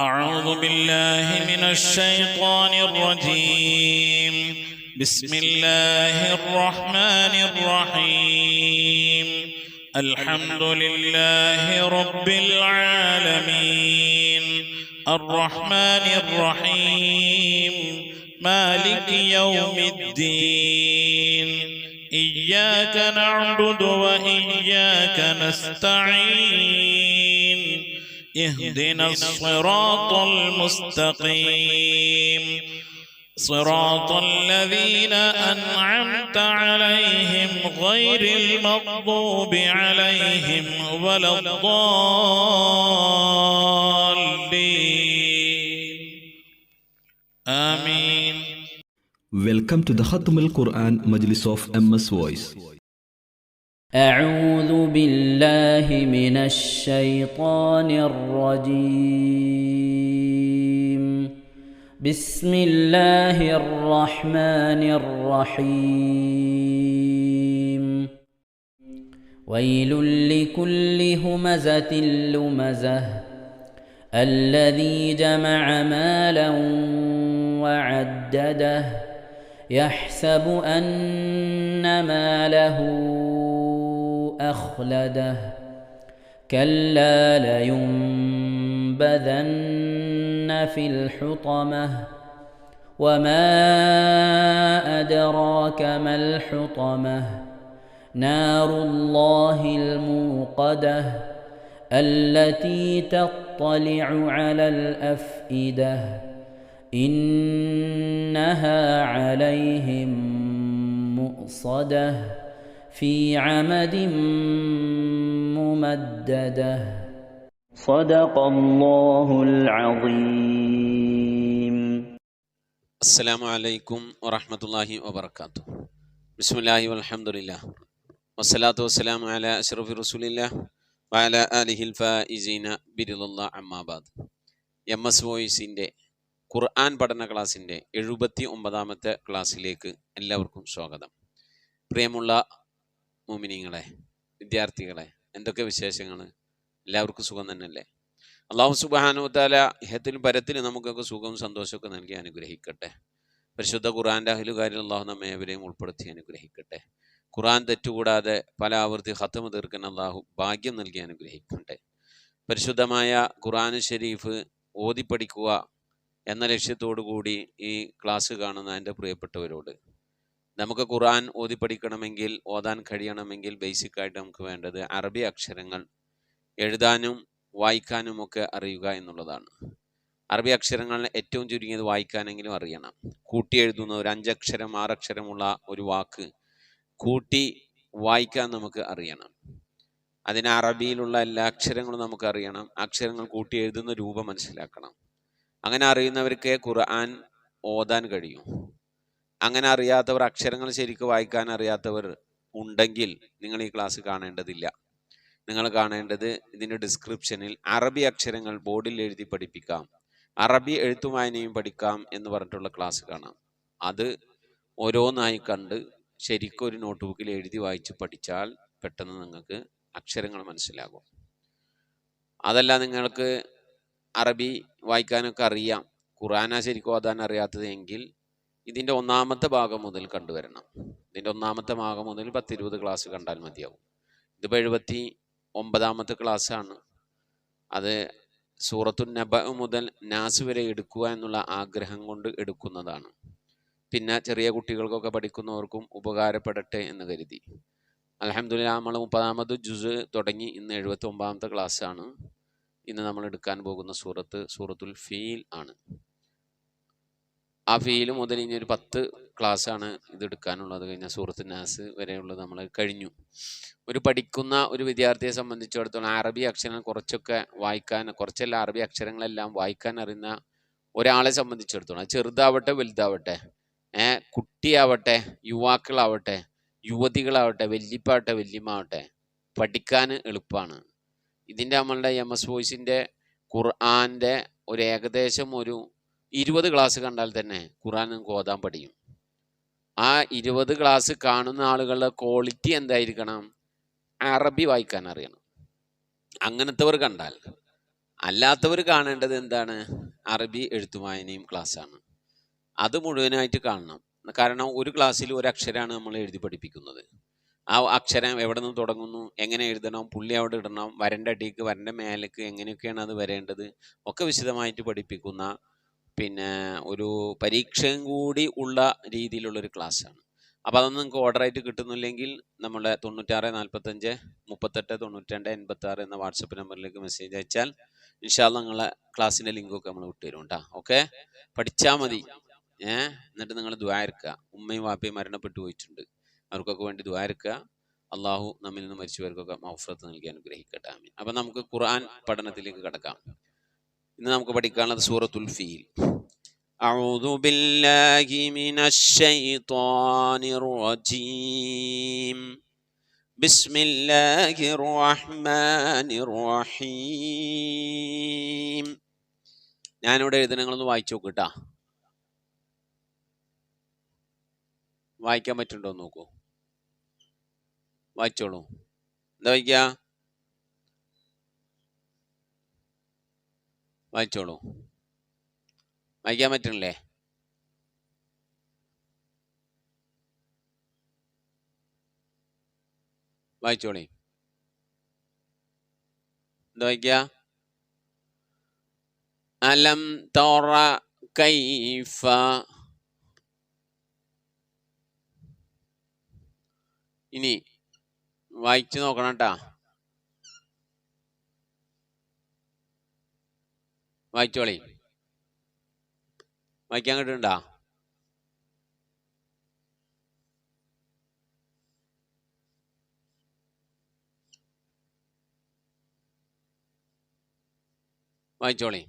أعوذ بالله من الشيطان الرجيم. بسم الله الرحمن الرحيم. الحمد لله رب العالمين الرحمن الرحيم مالك يوم الدين إياك نعبد وإياك نستعين اهدنا الصراط المستقيم صراط الذين أنعمت عليهم غير المغضوب عليهم ولا الضالين آمين. Welcome to the Khatam al-Quran Majlis of MS Voice. أعوذ بالله من الشيطان الرجيم. بسم الله الرحمن الرحيم. ويل لكل همزة لمزة الذي جمع مالا وعدده يحسب أن ماله أخلده كلا لينبذن في الحطمة وما أدراك ما الحطمة نار الله الموقدة التي تطلع على الأفئدة إنها عليهم مؤصدة في عمد ممددة. صدق الله العظيم. السلام عليكم ورحمة الله وبركاته. بسم الله والحمد لله والصلاة والسلام على أشرف رسول الله وعلى آله الفائزين برضا الله أما بعد. MS വോയിസിൻ്റെ ഖുർആൻ പഠന ക്ലാസ്സിൻ്റെ 79ാമത്തെ ക്ലാസ്സിലേക്ക് എല്ലാവർക്കും സ്വാഗതം. പ്രിയമുള്ള മുഅ്മിനീങ്ങളെ, വിദ്യാർത്ഥികളെ, എന്തൊക്കെ വിശേഷങ്ങൾ? എല്ലാവർക്കും സുഖം തന്നെയല്ലേ? അല്ലാഹു സുബ്ഹാനഹു വ തആല ഇഹത്തിലും പരത്തിലും നമുക്കൊക്കെ സുഖവും സന്തോഷമൊക്കെ നൽകി അനുഗ്രഹിക്കട്ടെ. പരിശുദ്ധ ഖുർആൻ്റെ അഹ്ലുകാരിൽ അല്ലാഹു നമ്മെ ഏവരെയും ഉൾപ്പെടുത്തി അനുഗ്രഹിക്കട്ടെ. ഖുർആൻ തെറ്റുകൂടാതെ പല ആവർത്തി ഖത്മ് തീർക്കാൻ അല്ലാഹു ഭാഗ്യം നൽകി അനുഗ്രഹിക്കട്ടെ. പരിശുദ്ധമായ ഖുർആൻ ഷരീഫ് ഓതിപ്പടിക്കുക എന്ന ലക്ഷ്യത്തോടു കൂടി ഈ ക്ലാസ് കാണുന്ന എൻ്റെ പ്രിയപ്പെട്ടവരോട്, നമുക്ക് ഖുർആൻ ഓതി പഠിക്കണമെങ്കിൽ, ഓതാൻ കഴിയണമെങ്കിൽ ബേസിക്കായിട്ട് നമുക്ക് വേണ്ടത് അറബി അക്ഷരങ്ങൾ എഴുതാനും വായിക്കാനുമൊക്കെ അറിയുക എന്നുള്ളതാണ്. അറബി അക്ഷരങ്ങൾ ഏറ്റവും ചുരുങ്ങിയത് വായിക്കാനെങ്കിലും അറിയണം. കൂട്ടി എഴുതുന്ന ഒരു 5 അക്ഷരം 6 അക്ഷരമുള്ള ഒരു വാക്ക് കൂട്ടി വായിക്കാൻ നമുക്ക് അറിയണം. അതിന് അറബിയിലുള്ള എല്ലാ അക്ഷരങ്ങളും നമുക്ക് അറിയണം. അക്ഷരങ്ങൾ കൂട്ടി എഴുതുന്ന രൂപം മനസ്സിലാക്കണം. അങ്ങനെ അറിയുന്നവർക്ക് ഖുർആൻ ഓതാൻ കഴിയും. അങ്ങനെ അറിയാത്തവർ, അക്ഷരങ്ങൾ ശരിക്കും വായിക്കാൻ അറിയാത്തവർ ഉണ്ടെങ്കിൽ നിങ്ങൾ ഈ ക്ലാസ് കാണേണ്ടതില്ല. നിങ്ങൾ കാണേണ്ടത് ഇതിൻ്റെ ഡിസ്ക്രിപ്ഷനിൽ അറബി അക്ഷരങ്ങൾ ബോർഡിൽ എഴുതി പഠിപ്പിക്കാം, അറബി എഴുത്തും വായനയും പഠിക്കാം എന്ന് പറഞ്ഞിട്ടുള്ള ക്ലാസ് കാണാം. അത് ഓരോന്നായി കണ്ട് ശരിക്കും ഒരു നോട്ട് ബുക്കിൽ എഴുതി വായിച്ച് പഠിച്ചാൽ പെട്ടെന്ന് നിങ്ങൾക്ക് അക്ഷരങ്ങൾ മനസ്സിലാകും. അതല്ല, നിങ്ങൾക്ക് അറബി വായിക്കാനൊക്കെ അറിയാം, ഖുർആന ശരിക്കും ഓതാൻ അറിയാത്തത് എങ്കിൽ ഇതിൻ്റെ 1ാമത്തെ ഭാഗം മുതൽ കണ്ടുവരണം. ഇതിൻ്റെ 1ാമത്തെ ഭാഗം മുതൽ 10-20 ക്ലാസ് കണ്ടാൽ മതിയാവും. ഇതിപ്പോൾ 79ാമത്തെ ക്ലാസ്സാണ്. അത് സൂറത്തുൻ നബ മുതൽ നാസ് വരെ എടുക്കുക എന്നുള്ള ആഗ്രഹം കൊണ്ട് എടുക്കുന്നതാണ്. പിന്നെ ചെറിയ കുട്ടികൾക്കൊക്കെ പഠിക്കുന്നവർക്കും ഉപകാരപ്പെടട്ടെ എന്ന് കരുതി. അൽഹംദുലില്ലാഹ്, നമ്മൾ 30ാമത് ജുസ് തുടങ്ങി. ഇന്ന് 79ാമത്തെ ക്ലാസ്സാണ്. ഇന്ന് നമ്മൾ എടുക്കാൻ പോകുന്ന സൂറത്തുൽ ഫീൽ ആണ്. ആ ഫീൽ മുതൽ ഇനി ഒരു 10 ക്ലാസ്സാണ് ഇത് എടുക്കാനുള്ളത്. കഴിഞ്ഞാൽ സൂറത്ത് നാസ് വരെയുള്ളത് നമ്മൾ കഴിഞ്ഞു. പഠിക്കുന്ന ഒരു വിദ്യാർത്ഥിയെ സംബന്ധിച്ചിടത്തോളം അറബി അക്ഷരങ്ങൾ കുറച്ചൊക്കെ വായിക്കാൻ, കുറച്ചല്ല അറബി അക്ഷരങ്ങളെല്ലാം വായിക്കാൻ അറിയുന്ന ഒരാളെ സംബന്ധിച്ചിടത്തോളം, ചെറുതാവട്ടെ വലുതാവട്ടെ, കുട്ടിയാവട്ടെ യുവാക്കളാവട്ടെ യുവതികളാവട്ടെ വല്യപ്പാവട്ടെ വല്യമ്മാവട്ടെ, പഠിക്കാൻ എളുപ്പമാണ്. ഇതിൻ്റെ നമ്മളുടെ MS വോയിസിൻ്റെ ഖുർആൻ്റെ ഒരു ഏകദേശം ഒരു 20 ക്ലാസ് കണ്ടാൽ തന്നെ ഖുർആൻ നിങ്ങൾക്ക് ഓതാൻ പഠിക്കും. ആ 20 ക്ലാസ് കാണുന്ന ആളുകളുടെ ക്വാളിറ്റി എന്തായിരിക്കണം? അറബി വായിക്കാൻ അറിയണം. അങ്ങനത്തെവർ കണ്ടാൽ അല്ലാത്തവർ കാണേണ്ടത് എന്താണ്? അറബി എഴുത്തും വായനയും ക്ലാസ്സാണ്. അത് മുഴുവനായിട്ട് കാണണം. കാരണം ഒരു ക്ലാസ്സിൽ ഒരു അക്ഷരമാണ് നമ്മൾ എഴുതി പഠിപ്പിക്കുന്നത്. ആ അക്ഷരം എവിടെ നിന്ന് തുടങ്ങുന്നു, എങ്ങനെ എഴുതണം, പുള്ളി എവിടെ ഇടണം, വരൻ്റെ അടിക്ക് വരൻ്റെ മേലേക്ക് എങ്ങനെയൊക്കെയാണ് അത് വരേണ്ടത് ഒക്കെ വിശദമായിട്ട് പഠിപ്പിക്കുന്ന ഒരു പരീക്ഷയും കൂടി ഉള്ള രീതിയിലുള്ളൊരു ക്ലാസ്സാണ്. അപ്പോൾ അതൊന്നും നിങ്ങൾക്ക് ഓർഡറായിട്ട് കിട്ടുന്നില്ലെങ്കിൽ നമ്മുടെ 96 45 38 92 86 എന്ന വാട്സപ്പ് നമ്പറിലേക്ക് മെസ്സേജ് അയച്ചാൽ ഇൻഷാ അല്ലാഹ് നിങ്ങളെ ക്ലാസ്സിൻ്റെ ലിങ്കൊക്കെ നമ്മൾ വിട്ടുതരും കേട്ടോ. ഓക്കെ, പഠിച്ചാൽ മതി. എന്നിട്ട് നിങ്ങൾ ദുആ ഇറക്കുക. ഉമ്മയും വാപ്പയും മരണപ്പെട്ടു പോയിട്ടുണ്ട്, അവർക്കൊക്കെ വേണ്ടി ദുആ ഇറക്കുക. അള്ളാഹു നമ്മിൽ നിന്ന് മരിച്ചവർക്കൊക്കെ മഗ്ഫിറത്ത് നൽകി അനുഗ്രഹിക്കട്ടെ. ആമീൻ. അപ്പം നമുക്ക് ഖുർആൻ പഠനത്തിലേക്ക് കടക്കാം. ഇന്ന് നമുക്ക് പഠിക്കാനുള്ളത് സൂറത്തുൽ ഫീൽ. അഊദു ബില്ലാഹി മിനശ് ശൈത്വാനിർ റജീം. ബിസ്മില്ലാഹിർ റഹ്മാനിർ റഹീം. ഞാനിവിടെ എഴുതുന്ന നിങ്ങളൊന്ന് വായിച്ചു നോക്കൂട്ടാ. വായിക്കാൻ പറ്റുന്നുണ്ടോ നോക്കൂ. വായിച്ചോളൂ. എന്താ വായിക്കുക? വായിച്ചോളൂ. വായിക്കാൻ പറ്റണില്ലേ? വായിച്ചോളി. എന്താ വായിക്കുക? അലം തറ കൈഫ. ഇനി വായിച്ചു നോക്കണം കേട്ടാ. വായിച്ചോളി. വായിക്കാൻ കിട്ടുന്നുണ്ടാ? വായിച്ചോളി.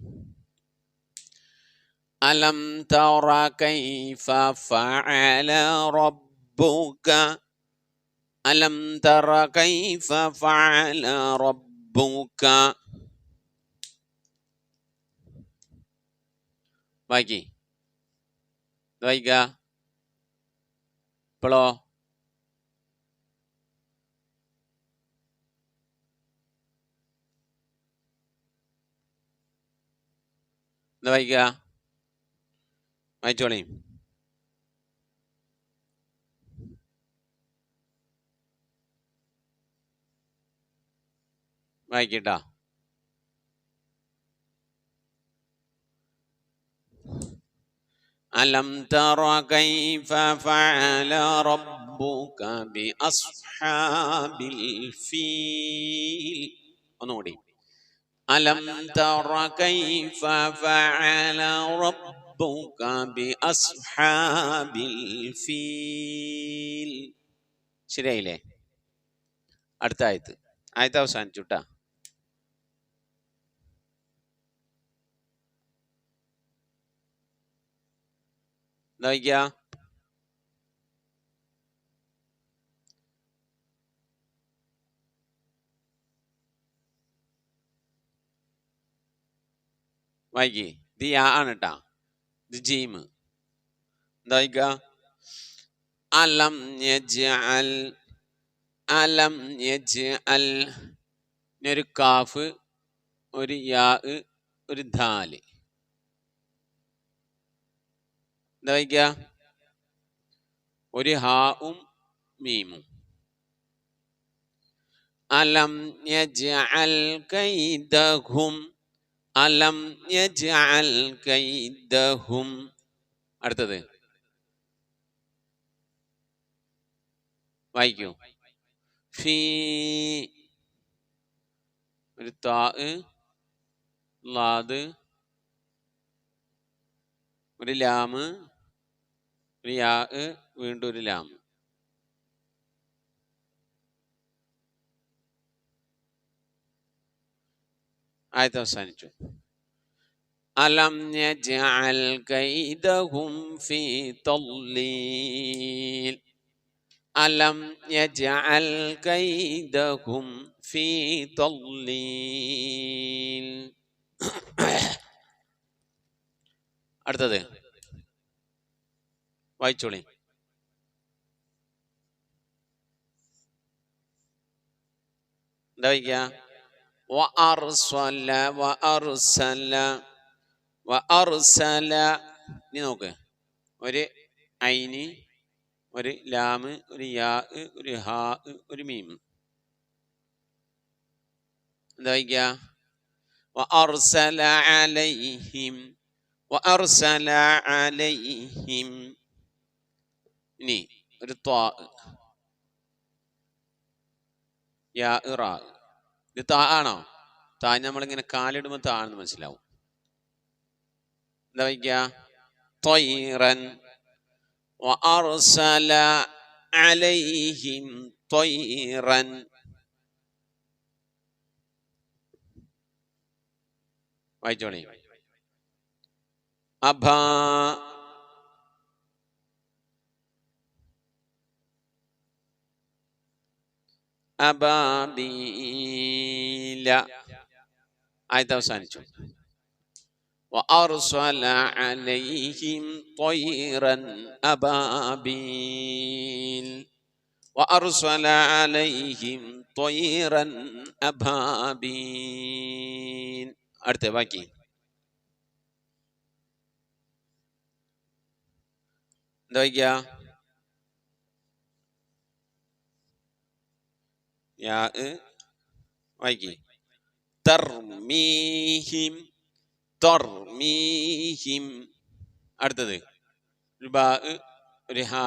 അലം തറ കൈഫ ഫഅല റബ്ബുക. അലം തറ കൈഫ ഫഅല റബ്ബുക. വായിക്കി. വായിക്ക. ഇപ്പോഴോ? എന്താ വായിക്ക? വായിച്ചോളി. വായിക്കട്ടാ. അലം തറ കൈഫ ഫഅല റബ്ബുക ബിഅസ്ഹാബിൽ ഫീൽ. ഒന്നുകൂടി. അലം തറ കൈഫ ഫഅല റബ്ബുക ബിഅസ്ഹാബിൽ ഫീൽ. ശരിയായില്ലേ? അടുത്ത ആയത്ത്. ആയത്ത് അവസാനിച്ചുട്ടാ. എന്താ വായിക്കുക? വായിക്കേ. ഇത് യാ ആണ് കേട്ടാ. ഇത് ജീം. എന്താ വായിക്കുക? അലം യജ്അൽ. അലം യജ്അൽ. ഒരു കാഫ്, ഒരു യാ, ഒരു ധാല്. എന്താ വായിക്കുക? ഒരു ഹാവും മീമും. അലം യജ്അൽ കൈദഹും. അലം യജ്അൽ കൈദഹും. അടുത്തത് വായിക്കൂ. ഫീ. ഒരു താ, ലാദ്, ഒരു ലാമ്, ഒരു യാ, വീണ്ടും ഒരു ലാമ്. ആയത്ത് അവസാനിച്ചു. അലം യജ്അൽ കൈദഹും ഫീ തളീൽ. അലം യജ്അൽ കൈദഹും ഫീ തളീൽ. അടുത്തത് വായിച്ചോളി. എന്താ വായിക്കുക? വഅർസല വഅർസല വഅർസല. ഇനി നോക്ക്, ഒരു ഐന്, ഒരു ലാമ്, ഒരു യാ, ഒരു ഹാ, ഒരു മീം. എന്താ വായിക്കുക? വഅർസല അലൈഹിം വഅർസല അലൈഹിം. ഇനി ഒരു ത്വാ, യാ റാ. ഇത് താ ആണോ? താ നമ്മളിങ്ങനെ കാലിടുമ്പോൾ താണെന്ന് മനസ്സിലാവും. എന്താ വായിക്കുക? ത്വയ്റൻ വഅർസല അലൈഹിം ത്വയ്റൻ. വായിച്ചോളി. അബാ അബാബീല. ആയത്ത് അവസാനിച്ചു. وأرسل عليهم طيرا أبابيل وأرسل عليهم طيرا أبابيل. അടുത്ത ബാക്കി എന്താ വയ്ക്കുക? യാ വായിക്കി. തർമീഹിം തർമീഹിം. അടുത്തത് ഒരു ബാ, ഒരു ഹാ,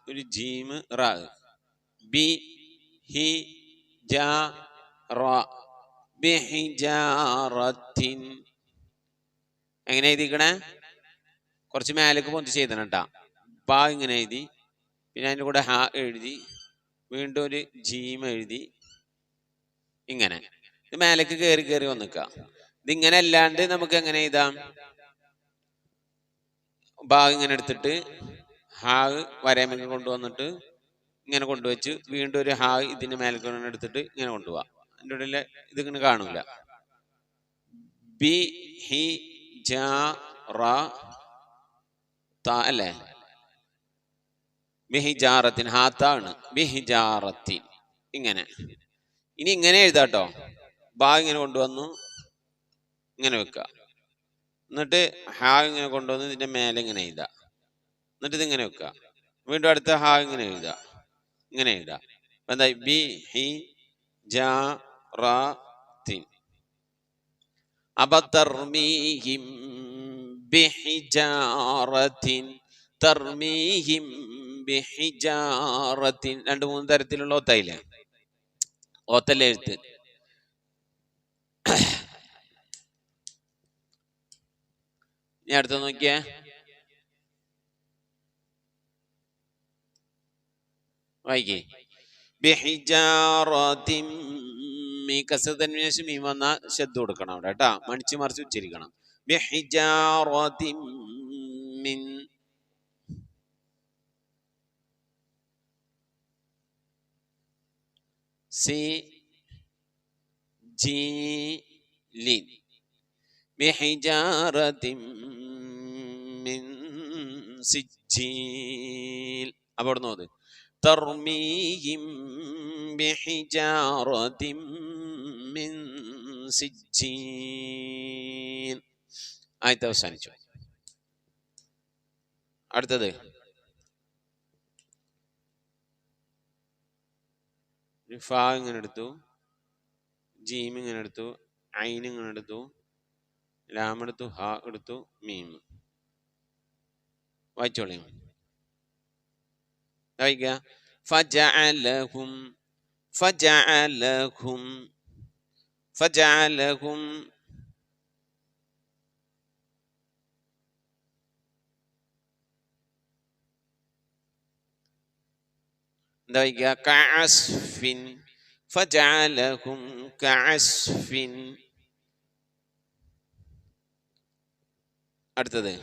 ഒരു ജീം, റാ. ബി ഹി ജാ റാ ബിഹിജാറത്തിൻ. എങ്ങനെ എഴുതിക്കണേ? കുറച്ച് മേലേക്ക് പൊന്തിച്ച് എഴുതണം കേട്ടാ. ബാ ഇങ്ങനെ എഴുതി, പിന്നെ അതിൻ്റെ കൂടെ ഹാ എഴുതി, വീണ്ടും ഒരു ജീം എഴുതി, ഇങ്ങനെ. ഇത് മേലേക്ക് കയറി കയറി വന്നിക്കുക. ഇതിങ്ങനെ അല്ലാണ്ട് നമുക്ക് എങ്ങനെ എഴുതാം? ബാ ഇങ്ങനെ എടുത്തിട്ട് ഹാ വരേമേക്ക് കൊണ്ടുവന്നിട്ട് ഇങ്ങനെ കൊണ്ടുവച്ച് വീണ്ടും ഒരു ഹാ ഇതിന്റെ മേലേക്ക് എടുത്തിട്ട് ഇങ്ങനെ കൊണ്ടുപോവാം. അതിൻ്റെ ഉള്ളിൽ ഇതിങ്ങനെ കാണൂല. ബി ഹി ജാ റാ താ അല്ലേ? ബിഹിജാറത്തിൻ. ഹാത്താണ് ബിഹിജാറത്തിൻ. ഇങ്ങനെ. ഇനി ഇങ്ങനെ എഴുതാട്ടോ. ബാ ഇങ്ങനെ കൊണ്ടുവന്നു ഇങ്ങനെ വെക്കുക, എന്നിട്ട് ഹാ ഇങ്ങനെ കൊണ്ടുവന്ന് ഇതിന്റെ മേലെ ഇങ്ങനെ എഴുതുക, എന്നിട്ട് ഇതിങ്ങനെ വെക്കുക, വീണ്ടും അടുത്ത ഹാ ഇങ്ങനെ എഴുതുക, ഇങ്ങനെ എഴുതുക. എന്തായി? ബി ഹി ജാ റാ തിൻ. അബതർമീഹിം ബിഹിജാറത്തിൻ തർമീഹിം ബിഹിജാറത്തിൻ. 2-3 തരത്തിലുള്ള ഓത്തായില്ലേ? ഓത്തല്ലേ എഴുത്ത്. ഇനി അടുത്ത നോക്കിയേ. വായിക്കേ. ബിഹിജാറത്തിൻ. കസ്ർ തൻവീന് ശേഷം മീം വന്ന ശബ്ദം കൊടുക്കണം അവിടെ കേട്ടാ. മണിച്ച് മറിച്ച് ഉച്ചരിക്കണം. ബിഹിജാറത്തിൻ മിൻ സിജീലിൻ ബിഹിജാറത്തിൻ മിൻ സിജീൽ. അപ്പോൾ അവിടെ നോക്ക്. തർമീഹിം ബിഹിജാറത്തിൻ മിൻ സിജീൽ. ആയത്ത് അവസാനിച്ചു. അടുത്തത് ഫാ ഇങ്ങനെ എടുത്തു, ജീം ഇങ്ങനെ എടുത്തു, ഐൻ ഇങ്ങനെ എടുത്തു, ലാം എടുത്തു, ഹാ എടുത്തു, മീം. വായിച്ചോളി. വായിക്ക. ഫജഅലഹും ഫജഅലഹും ഫജഅലഹും. എന്താ വായിക്ക? കഅസ്ഫിൻ ഫജഅലഹും കഅസ്ഫിൻ. അടുത്തത്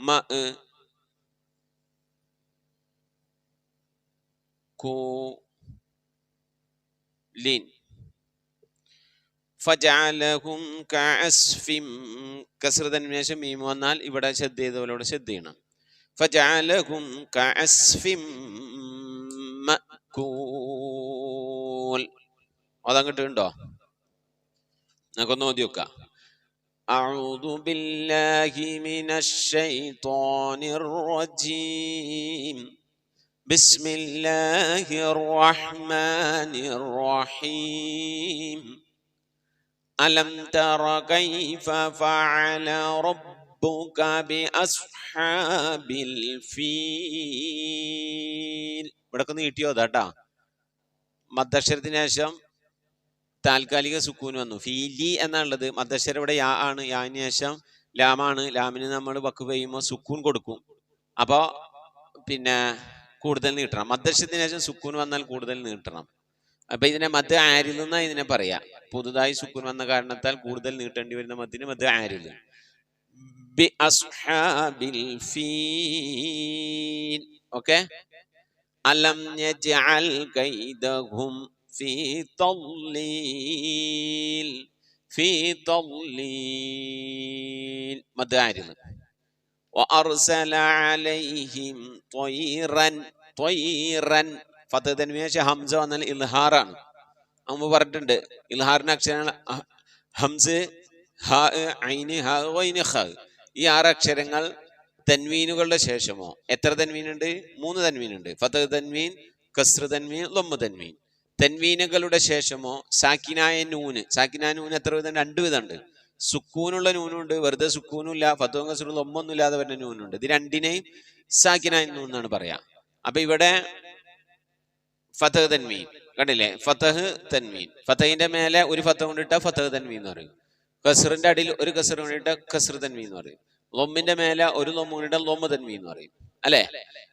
മ കൂലിൻ ഫജഅലഹും കഅസ്ഫിൻ. കസ്ർ തൻവീന് ശേഷം മീം വന്നാൽ ഇവിടെ ശ്രദ്ധ ചെയ്തവരോട് ശ്രദ്ധ ചെയ്യണം. ഫജഅലഹും കഅസ്ഫിൻ മഅകൂൽ. അതങ്ങോട്ടുണ്ടോ? നമുക്കൊന്ന് ഓതി വെക്കാം. അഊദു ബില്ലാഹി മിനശ് ശൈത്വാനിർ റജീം. ബിസ്മില്ലാഹിർ റഹ്മാനിർ റഹീം. അലം തറ കൈഫ ഫഅല റബ്ബുക ബിഅസ്ഹാബിൽ ഫീൽ. ഇവിടൊക്കെ നീട്ടിയോ അതാട്ടാ. മദ്ദക്ഷരത്തിന് ശേഷം താൽക്കാലിക സുക്കൂൻ വന്നു. ഫീലി എന്നുള്ളത് മദ്ദക്ഷരം ഇവിടെ യാ ആണ്. യാന് ശേഷം ലാമാണ്. ലാമിന് നമ്മൾ വക്ക് ചെയ്യുമ്പോൾ സുക്കൂൻ കൊടുക്കും. അപ്പോൾ പിന്നെ കൂടുതൽ നീട്ടണം. മദ്ദക്ഷരത്തിന് ശേഷം സുക്കൂൻ വന്നാൽ കൂടുതൽ നീട്ടണം. അപ്പൊ ഇതിനെ മദ് ആരിൽ നിന്നാ ഇതിനെ പറയാ. പുതുതായി സുക്കൂൻ വന്ന കാരണത്താൽ കൂടുതൽ നീട്ടേണ്ടി വരുന്ന മദ്ദിന് മദ് ആരിൽ. ബി അസ്ഹാബിൽ ഫീൽ. ഓക്കെ. അലം യജ്അൽ കൈദഹും ഫീ തളീൽ. ഫീ തളീൽ മദ് ആരിൽ. വഅർസല അലൈഹിം ത്വയ്റൻ. ത്വയ്റൻ ഫതഹ് തൻവീൻ ഹംസ വന്നാൽ ഇൽഹാറാണ്. മുമ്പ് പറഞ്ഞിട്ടുണ്ട് ഇൽഹാറിന്റെ അക്ഷരങ്ങൾ ഹംസ്, ഹ, ഐന്, ഹ, ഗൈന്, ഖ. ഈ 6 അക്ഷരങ്ങൾ തൻവീനുകളുടെ ശേഷമോ എത്ര തൻവീനുണ്ട്? 3 തൻവീനുണ്ട്. ഫതഹ് തൻവീൻ, കസ്ർ തൻവീൻ, ലമ്മ് തൻവീൻ. തൻവീനുകളുടെ ശേഷമോ സാക്കിനായ നൂന്. സാക്കിനായ നൂന് എത്ര വിധം? 2 വിധമുണ്ട്. സുക്കൂനുള്ള നൂനുണ്ട്, വെറുതെ സുക്കൂനും ഇല്ല, ഫതഹും കസ്റും ലമ്മൊന്നും ഇല്ലാതെ വരുന്ന നൂനുണ്ട്. ഇത് രണ്ടിനെയും സാക്കിനായ നൂൻ എന്നാണ് പറയാ. അപ്പൊ ഇവിടെ ഫതഹ് തൻവീൻ കണ്ടില്ലേ? ഫതഹ് തൻവീൻ. ഫതഹിന്റെ മേലെ ഒരു ഫതഹ് കൊണ്ടിട്ട ഫതഹ് തൻവീൻ എന്ന് പറയും. കസ്റിന്റെ അടിയിൽ ഒരു കസ്ർ കൊണ്ടിട്ട കസ്ർ തൻവീൻ എന്ന് പറയും. ലൊമ്മിന്റെ മേലെ ഒരു ലൊമ്മ് കൊണ്ടിട്ട ലൊമ്മ് തൻവീൻ എന്ന് പറയും. അല്ലെ?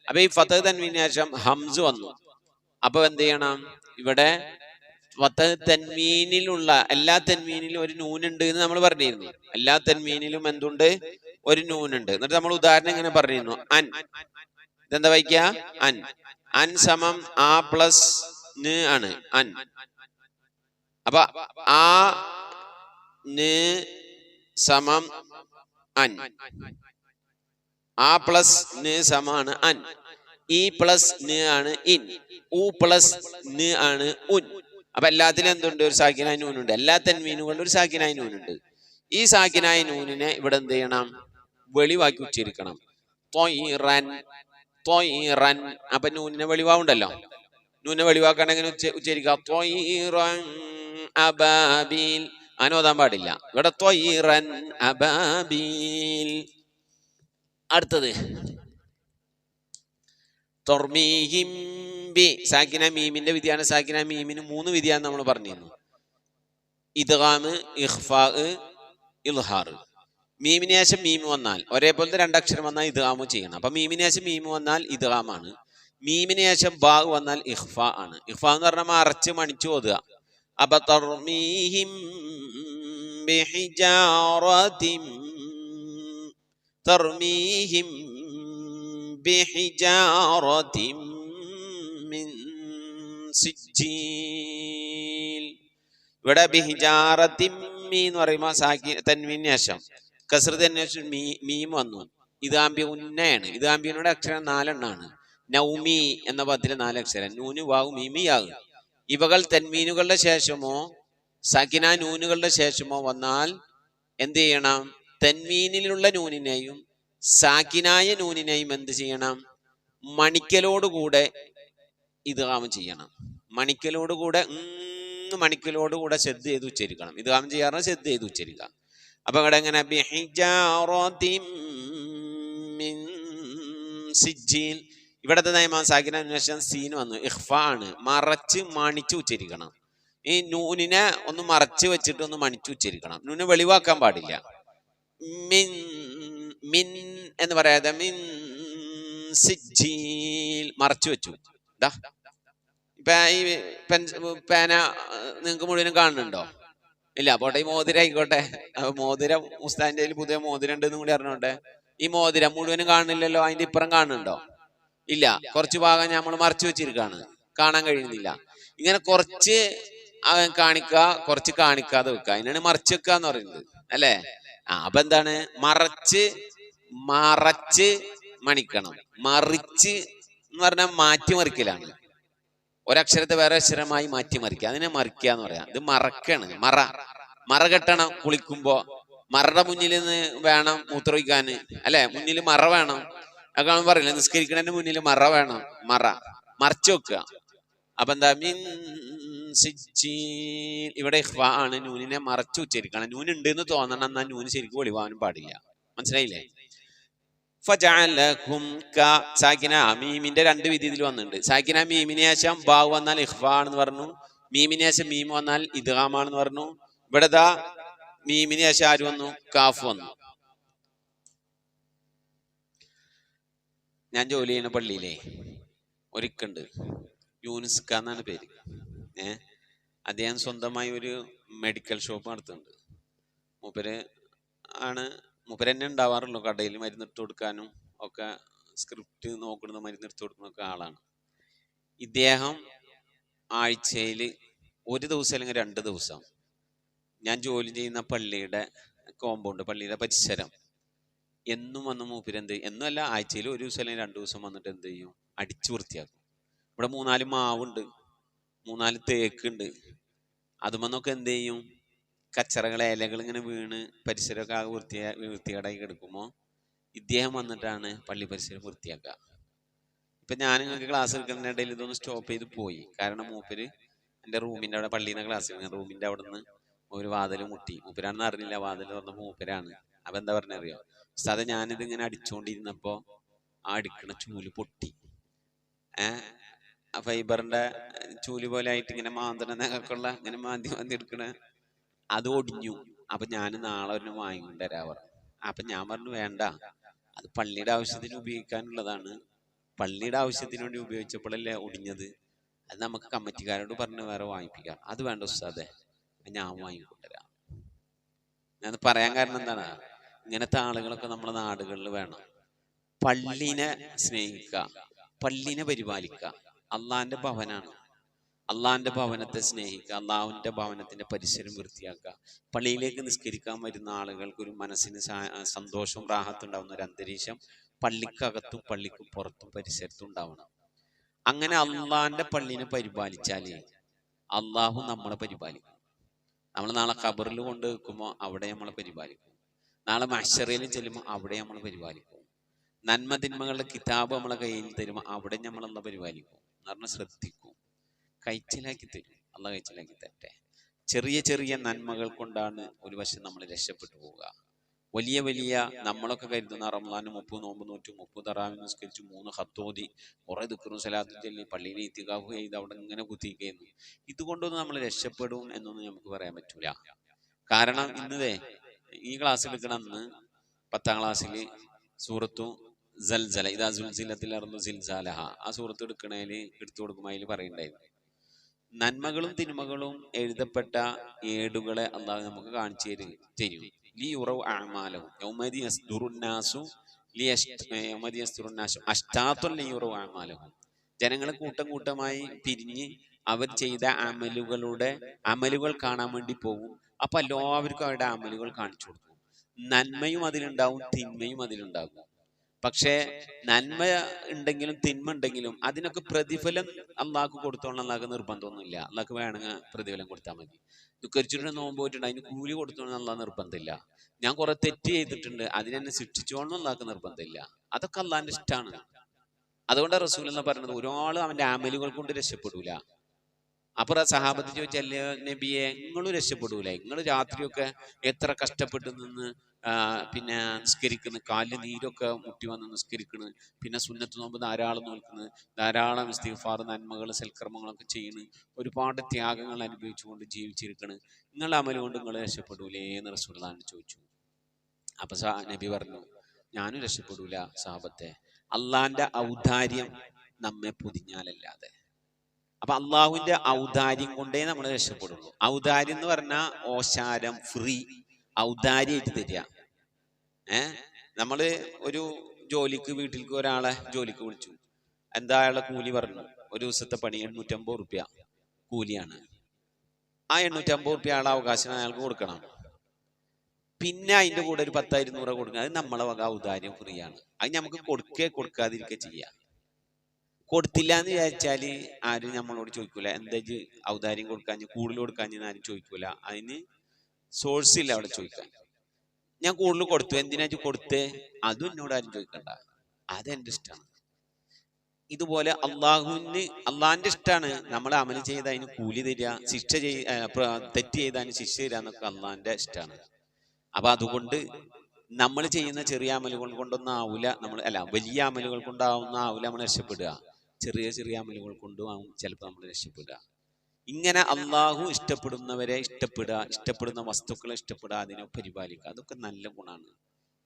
അപ്പൊ ഈ ഫതഹ് തൻവീന് ശേഷം ഹംസ് വന്നു. അപ്പൊ എന്ത് ചെയ്യണം? ഇവിടെ ഫതഹ് തൻവീനിലുള്ള എല്ലാ തൻവീനിലും ഒരു നൂനുണ്ട് എന്ന് നമ്മൾ പറഞ്ഞിരുന്നു. എല്ലാ തൻവീനിലും എന്തുണ്ട്? ഒരു നൂനുണ്ട്. എന്നിട്ട് നമ്മൾ ഉദാഹരണം ഇങ്ങനെ പറഞ്ഞിരുന്നു. അൻ. ഇതെന്താ വായിക്കുക? അൻ. അൻ സമം ആ പ്ലസ് ന് ആണ്. അൻ. അപ്പൊ ആ ന് സമം അൻ. ആ പ്ലസ് ന് സമാണ് അൻ. ഇ പ്ലസ് ന് ആണ് ഇൻ. ഉ പ്ലസ് ന് ആണ് ഉൻ. അപ്പൊ എല്ലാത്തിലും എന്തുണ്ട്? ഒരു സാക്കിനായ നൂനുണ്ട്. എല്ലാ തൻവീനുകളിലും ഒരു സാക്കിനായ നൂനുണ്ട്. ഈ സാക്കിനായ നൂനിനെ ഇവിടെ എന്ത് ചെയ്യണം? വെളിവാക്കി ഉച്ചരിക്കണം. ത്വയ്റൻ. ത്വയ്റൻ. അപ്പൊ നൂനിനെ വെളിവാവുണ്ടല്ലോ. നൂനെ വെളിവാക്കണമെങ്കിൽ ഉച്ചരിക്കാം. ത്വയ്റൻ അബാബീൽ. അനുവദാൻ പാടില്ല. ഇവിടെ ത്വയ്റൻ അബാബീൽ. അടുത്തത് തർമീഹിം ബി. സാക്കിന മീമിന്റെ വിധിയാണ്. സാക്കിന മീമിന് 3 വിധിയാണ് നമ്മൾ പറഞ്ഞിരുന്നു. ഇദ്ഗാമ്, ഇഖ്ഫാ, ഇൽഹാർ. മീമിന് ശേഷം മീം വന്നാൽ ഒരേപോലത്തെ 2 അക്ഷരം വന്നാൽ ഇദ്ഗാമ് ചെയ്യണം. അപ്പൊ മീമിന് ശേഷം മീം വന്നാൽ ഇദ്ഗാമാണ്. മീമിന് ശേഷം ബാ വന്നാൽ ഇഖ്ഫാ ആണ്. ഇഖ്ഫാ എന്ന് പറഞ്ഞാൽ അറച്ച് മണിച്ചു ഓതുക. അപ്പൊ തർമീഹിം ബിഹിജാറതിൻ. തർമീഹിം ബിഹിജാറതിൻ മിൻ സിജ്ജീൽ. ഇവിടെ ബിഹിജാറതിൻ എന്ന് പറയുമ്പോൾ സാക്കി തൻവീന് ശേഷം കസ്ർ തൻവീന് മീം വന്നു. ഇദാംബി ഉന്നയാണ്. ഇദാംബിയുടെ അക്ഷരം 4 എണ്ണാണ്. നൗമി എന്ന പദത്തിലെ 4 അക്ഷരം. നൂന്, വാവ്, മീമി, യാവ്. ഇവകൾ തൻവീനുകളുടെ ശേഷമോ സാക്കിന നൂനുകളുടെ ശേഷമോ വന്നാൽ എന്ത് ചെയ്യണം? തൻവീനിലുള്ള നൂനിനെയും സാക്കിനായ നൂനിനെയും എന്ത് ചെയ്യണം? മണിക്കലോടുകൂടെ ഇദ്ഗാം ചെയ്യണം. മണിക്കലോടുകൂടെ മണിക്കലോടുകൂടെ ശ്രദ്ധ ചെയ്ത് ഉച്ചരിക്കണം. ഇദ്ഗാം ചെയ്യാറ് ശ്രദ്ധ ചെയ്ത് ഉച്ചരിക്കാം. അപ്പൊ ഇവിടെ എങ്ങനെ? ബിഹിജാറതിൻ മിൻ സിജ്ജീൽ. ഇവിടത്തെ നയമാ സാക്കിന ശേഷം സീൻ വന്നു. ഇഖ്ഫാ ആണ്. മറച്ച് മണിച്ച് ഉച്ചരിക്കണം. ഈ നൂനിനെ ഒന്ന് മറച്ച് വെച്ചിട്ട് ഒന്ന് മണിച്ച് ഉച്ചരിക്കണം. നൂനെ വെളിവാക്കാൻ പാടില്ല. മിൻ മിൻ എന്ന് പറയാതെ മിൻ സിജ്ജീൽ മറച്ചു വെച്ചു. ഇപ്പൊ ഈ പേന നിങ്ങൾക്ക് മുഴുവനും കാണുന്നുണ്ടോ? ഇല്ല. പോട്ടെ, ഈ മോതിരം ആയിക്കോട്ടെ. അപ്പൊ മോതിരം ഉസ്താദിന്റെ പുതിയ മോതിരം ഉണ്ടെന്നും കൂടി അറിഞ്ഞോട്ടെ. ഈ മോതിരം മുഴുവനും കാണുന്നില്ലല്ലോ. അതിന്റെ ഇപ്പുറം കാണുന്നുണ്ടോ? ഇല്ല. കുറച്ച് ഭാഗം നമ്മൾ മറച്ചു വെച്ചിരിക്കാണ്, കാണാൻ കഴിയുന്നില്ല. ഇങ്ങനെ കുറച്ച് കാണിക്കുക, കുറച്ച് കാണിക്കാതെ വെക്കുക. അതിനാണ് മറച്ചു വെക്കുക എന്ന് പറയുന്നത്, അല്ലേ? അപ്പൊ എന്താണ്? മറച്ച് മണിക്കണം. മറിച്ച് എന്ന് പറഞ്ഞാൽ മാറ്റിമറിക്കലാണ്. ഒരക്ഷരത്തെ വേറെ അക്ഷരമായി മാറ്റിമറിക്കുക, അതിനെ മറിക്കുക എന്ന് പറയാം. ഇത് മറക്കാണ്. മറ കെട്ടണം. കുളിക്കുമ്പോ മറയുടെ മുന്നിൽ നിന്ന് വേണം മൂത്രമൊഴിക്കാന്, അല്ലെ? മുന്നിൽ മറ വേണം. അതൊക്കെ പറയില്ല, നിസ്കരിക്കണതിന്റെ മുന്നിൽ മറ വേണം. മറച്ചു വെക്കുക. അപ്പൊ എന്താ? ഇവിടെ ഇഖ്ഫാ ആണ്. നൂനിനെ മറച്ചു ഉച്ചരിക്കണം. നൂൻ ഉണ്ട് എന്ന് തോന്നണം, എന്നാ നൂന് ശരിക്കും ഒളിവാനും പാടില്ല. മനസ്സിലായില്ലേ? സാക്കിന മീമിന്റെ രണ്ട് വിധി ഇതിൽ വന്നിട്ടുണ്ട്. സാക്കിന മീമിന് ശേഷം ബാവ് വന്നാൽ ഇഖ്ഫാ ആണെന്ന് പറഞ്ഞു, മീമിന് ശേഷം മീം വന്നാൽ ഇദ്ഗാമാണെന്ന് പറഞ്ഞു. ഇവിടെ ദാ മീമിന് ശേഷം ആര് വന്നു? കാഫ് വന്നു. ഞാൻ ജോലി ചെയ്യുന്ന പള്ളിയിലെ ഒരിക്കുണ്ട്, യൂനിസ്ക എന്നാണ് പേര്. അദ്ദേഹം സ്വന്തമായി ഒരു മെഡിക്കൽ ഷോപ്പ് നടത്തുന്നുണ്ട്. മൂപ്പര് തന്നെ ഉണ്ടാവാറുള്ളൂ. കടയിൽ മരുന്നെടുത്ത് കൊടുക്കാനും ഒക്കെ, സ്ക്രിപ്റ്റ് നോക്കുന്നത്, മരുന്നെടുത്ത് കൊടുക്കുന്നൊക്കെ ആളാണ്. ഇദ്ദേഹം ആഴ്ചയിൽ ഒരു ദിവസം അല്ലെങ്കിൽ 2 ദിവസം ഞാൻ ജോലി ചെയ്യുന്ന പള്ളിയുടെ കോമ്പൗണ്ട്, പള്ളിയുടെ പരിസരം എന്നും വന്ന് മൂപ്പര് എന്നുമല്ല, ആഴ്ചയിൽ ഒരു ദിവസം അല്ലെങ്കിൽ 2 ദിവസം വന്നിട്ട് എന്ത് ചെയ്യും? അടിച്ചു വൃത്തിയാക്കും. ഇവിടെ 3-4 മാവുണ്ട്, 3-4 തേക്കുണ്ട്. അതുമെന്നൊക്കെ എന്ത് ചെയ്യും? കച്ചറകൾ, ഇലകൾ ഇങ്ങനെ വീണ് പരിസരമൊക്കെ ആകെ വൃത്തികേടായി കിടക്കുമ്പോൾ ഇദ്ദേഹം വന്നിട്ടാണ് പള്ളി പരിസരം വൃത്തിയാക്കുക. ഇപ്പൊ ഞാൻ നിങ്ങൾക്ക് ക്ലാസ് എടുക്കുന്ന ഇടയിൽ ഇതൊന്ന് സ്റ്റോപ്പ് ചെയ്ത് പോയി. കാരണം മൂപ്പര് എൻ്റെ റൂമിൻ്റെ അവിടെ, പള്ളിയിൽ നിന്ന് ക്ലാസ് എടുക്കുന്ന റൂമിൻ്റെ അവിടെ നിന്ന് ഒരു വാതിൽ മുട്ടി. മൂപ്പരാണെന്ന് അറിഞ്ഞില്ല, വാതിൽ തുറന്നപ്പോൾ മൂപ്പരാണ്. അപ്പൊ എന്താ പറഞ്ഞറിയോ? ഉസ്താദെ, ഞാനിത് ഇങ്ങനെ അടിച്ചുകൊണ്ടിരുന്നപ്പോ ആ അടിക്കണ ചൂല് പൊട്ടി. ഫൈബറിന്റെ ചൂല് പോലെ ആയിട്ട് ഇങ്ങനെ മാന്തണൊക്കെയുള്ള, ഇങ്ങനെ മാന്തി എടുക്കണ അത് ഒടിഞ്ഞു. അപ്പൊ ഞാൻ നാളെ ഒരു വാങ്ങിക്കൊണ്ടുവരാ പറഞ്ഞു. അപ്പൊ ഞാൻ പറഞ്ഞു, വേണ്ട, അത് പള്ളിയുടെ ആവശ്യത്തിന് ഉപയോഗിക്കാനുള്ളതാണ്. പള്ളിയുടെ ആവശ്യത്തിന് വേണ്ടി ഉപയോഗിച്ചപ്പോഴല്ലേ ഒടിഞ്ഞത്. അത് നമുക്ക് കമ്മിറ്റിക്കാരോട് പറഞ്ഞ് വേറെ വാങ്ങിപ്പിക്കാം. അത് വേണ്ട ഉസ്താദെ, ഞാൻ വാങ്ങിക്കൊണ്ടുവരാം. ഞാൻ പറയാൻ കാരണം എന്താണ്? ഇങ്ങനത്തെ ആളുകളൊക്കെ നമ്മുടെ നാടുകളിൽ വേണം. പള്ളിനെ സ്നേഹിക്കുക, പള്ളിനെ പരിപാലിക്കുക. അള്ളാന്റെ ഭവനാണ്. അള്ളാഹിന്റെ ഭവനത്തെ സ്നേഹിക്കുക, അള്ളാഹുവിന്റെ ഭവനത്തിന്റെ പരിസരം വൃത്തിയാക്കുക. പള്ളിയിലേക്ക് നിസ്കരിക്കാൻ വരുന്ന ആളുകൾക്ക് ഒരു മനസ്സിന് സന്തോഷവും റാഹത്തും ഉണ്ടാവുന്ന ഒരു അന്തരീക്ഷം പള്ളിക്കകത്തും പള്ളിക്കും പുറത്തും പരിസരത്തും ഉണ്ടാവണം. അങ്ങനെ അള്ളാഹിന്റെ പള്ളിനെ പരിപാലിച്ചാലേ അള്ളാഹു നമ്മളെ പരിപാലിക്കും. നമ്മൾ നാളെ ഖബറിൽ കൊണ്ട് വെക്കുമ്പോൾ അവിടെ നമ്മളെ പരിപാലിക്കും. നാളെ മഹ്ശറിലും ചെല്ലുമ്പോൾ അവിടെ നമ്മൾ പരിപാലിക്കും. നന്മ തിന്മകളുടെ കിതാബ് നമ്മളെ കയ്യിൽ തരുമ്പോൾ അവിടെ നമ്മളെന്താ പരിപാലിക്കും എന്ന് പറഞ്ഞാൽ ശ്രദ്ധിക്കും. കഴിച്ചിലാക്കി തരും. അള്ളാഹ് കഴിച്ചിലാക്കി തരട്ടെ. ചെറിയ ചെറിയ നന്മകൾ കൊണ്ടാണ് ഒരു വശം നമ്മൾ രക്ഷപ്പെട്ടു പോവുക. വലിയ വലിയ നമ്മളൊക്കെ കരുതുന്ന റമളാന് 30 നോമ്പ് നോറ്റു, 30 തറാവീഹ് നിസ്കരിച്ചു, 3 ഖത്തോതി, കുറെ ദിക്റും സലാത്തും ചൊല്ലി, പള്ളിയിൽ ഇത്തികാഫ് ചെയ്ത് അവിടെ ഇങ്ങനെ കുത്തിയിരിക്കുന്നു, ഇതുകൊണ്ടൊന്നും നമ്മൾ രക്ഷപ്പെടും എന്നൊന്നും നമുക്ക് പറയാൻ പറ്റൂല. കാരണം ഇന്നതേ ഈ ക്ലാസ് എടുക്കണ അന്ന് 10ാം ക്ലാസ്സിൽ സൂറത്തു സൽസല, ഇദാ സുൽസിലത്തിൽ അർളു സിൽസാലഹ, ആ സൂറത്ത് എടുത്തു കൊടുക്കുമ്പോൾ അതിൽ പറയുണ്ടായിരുന്നു, നന്മകളും തിന്മകളും എഴുതപ്പെട്ട ഏടുകളെ അള്ളാഹു നമുക്ക് കാണിച്ചു തരും. ലിയുറൗ അഅമാലഹും യൗമദി യസ്ദുറുന്നാസു യൗമദി യസ്ദുറുന്നാസു അഷ്താത്തുൻ ലിയുറൗ അഅമാലഹും. ജനങ്ങളെ കൂട്ടം കൂട്ടമായി പിരിഞ്ഞ് അവർ ചെയ്ത അമലുകൾ കാണാൻ വേണ്ടി പോകും. അപ്പൊ എല്ലാവർക്കും അവരുടെ അമലുകൾ കാണിച്ചു കൊടുക്കും. നന്മയും അതിലുണ്ടാവും, തിന്മയും അതിലുണ്ടാകും. പക്ഷേ നന്മ ഉണ്ടെങ്കിലും തിന്മ ഉണ്ടെങ്കിലും അതിനൊക്കെ പ്രതിഫലം അള്ളാഹ്ക്ക് കൊടുത്തോളണം. അള്ളാഹ്ക്ക് നിർബന്ധമൊന്നുമില്ല. അള്ളാഹ്ക്ക് വേണമെങ്കിൽ പ്രതിഫലം കൊടുത്താൽ മതി. ദുഃഖിച്ചിട്ട് നോമ്പ് പോയിട്ടുണ്ട്, അതിന് കൂലി കൊടുത്തോളണം അള്ളാഹ് നിർബന്ധമില്ല. ഞാൻ കുറെ തെറ്റ് ചെയ്തിട്ടുണ്ട്, അതിനെന്നെ ശിക്ഷിച്ചോളണം അള്ളാഹ്ക്ക് നിർബന്ധമില്ല. അതൊക്കെ അള്ളാഹിന്റെ ഇഷ്ടമാണ്. അതുകൊണ്ടാണ് റസൂൽ എന്ന് പറഞ്ഞത്, ഒരാളും അവന്റെ അമലുകൾ കൊണ്ട് രക്ഷപ്പെടൂല. അപ്പൊ സഹാബത്ത് ചോദിച്ചല്ലേ നബിയെ, നിങ്ങളും രക്ഷപ്പെടൂലേ? നിങ്ങൾ രാത്രിയൊക്കെ എത്ര കഷ്ടപ്പെട്ട് നിന്ന് പിന്നെ നിസ്കരിക്കുന്നു, കാലിൽ നീരൊക്കെ മുട്ടി വന്ന് നിസ്കരിക്കുന്നു, പിന്നെ സുന്നത്ത് നോമ്പ് ധാരാളം നോക്കുന്നത്, ധാരാളം ഇസ്തിഗ്ഫാർ, നന്മകൾ, സൽക്കർമ്മങ്ങളൊക്കെ ചെയ്യുന്നു, ഒരുപാട് ത്യാഗങ്ങൾ അനുഭവിച്ചുകൊണ്ട് ജീവിച്ചിരിക്കണ്, നിങ്ങളുടെ അമൽ കൊണ്ട് നിങ്ങൾ രക്ഷപ്പെടൂലേ എന്ന് റസൂലുള്ളാഹി ചോദിച്ചു. അപ്പൊ നബി പറഞ്ഞു, ഞാനും രക്ഷപ്പെടൂല സഹാബത്തെ, അള്ളാന്റെ ഔദാര്യം നമ്മെ പൊതിഞ്ഞാലല്ലാതെ. അപ്പൊ അള്ളാഹുവിന്റെ ഔദാര്യം കൊണ്ടേ നമ്മൾ രക്ഷപ്പെടുള്ളൂ. ഔദാര്യം എന്ന് പറഞ്ഞാൽ ഓശാരം, ഫ്രീ, ഔദാര്യമായിട്ട് തരിക. നമ്മള് ഒരു ജോലിക്ക്, വീട്ടിലേക്ക് ഒരാളെ ജോലിക്ക് വിളിച്ചു, എന്താ അയാളെ കൂലി പറഞ്ഞു, ഒരു ദിവസത്തെ പണി 850 റുപ്യ കൂലിയാണ്. ആ 850 റുപ്യ ആളെ അവകാശം അയാൾക്ക് കൊടുക്കണം. പിന്നെ അതിന്റെ കൂടെ ഒരു 10,200 രൂപ കൊടുക്കണം. അത് നമ്മളെ വക ഔദാര്യം, ഫ്രീ ആണ്. അത് നമുക്ക് കൊടുക്കാതിരിക്കുക ചെയ്യാം. കൊടുത്തില്ല എന്ന് വിചാരിച്ചാൽ ആരും നമ്മളോട് ചോദിക്കൂല, എന്താ ഔദാര്യം കൊടുക്കാഞ്ഞ് കൂടുതൽ കൊടുക്കാഞ്ഞ് ആരും ചോദിക്കൂല. അതിന് സോഴ്സ് ഇല്ല അവിടെ ചോദിക്കാൻ. ഞാൻ കൂടുതൽ കൊടുത്തു, എന്തിനാ കൊടുത്തേ, അതും എന്നോട് ആരും ചോദിക്കണ്ട, അതെന്റെ ഇഷ്ടമാണ്. ഇതുപോലെ അള്ളാഹിന്റെ ഇഷ്ടമാണ് നമ്മൾ അമൽ ചെയ്ത് അതിന് കൂലി തരിക, തെറ്റ് ചെയ്ത് അതിന് ശിക്ഷ തരിക എന്നൊക്കെ അള്ളാഹിന്റെ ഇഷ്ടമാണ്. അപ്പൊ അതുകൊണ്ട് നമ്മൾ ചെയ്യുന്ന ചെറിയ അമലുകൾ കൊണ്ടൊന്നും ആവൂല, വലിയ അമലുകൾ കൊണ്ടാവുന്ന ആവൂല നമ്മൾ രക്ഷപ്പെടുക, ചെറിയ ചെറിയ അമലുകൾ കൊണ്ടും ആവും ചിലപ്പോൾ നമ്മൾ രക്ഷപ്പെടുക. ഇങ്ങനെ അള്ളാഹു ഇഷ്ടപ്പെടുന്നവരെ ഇഷ്ടപ്പെടുക, ഇഷ്ടപ്പെടുന്ന വസ്തുക്കളെ ഇഷ്ടപ്പെടുക, അതിനെ പരിപാലിക്കുക, അതൊക്കെ നല്ല ഗുണമാണ്.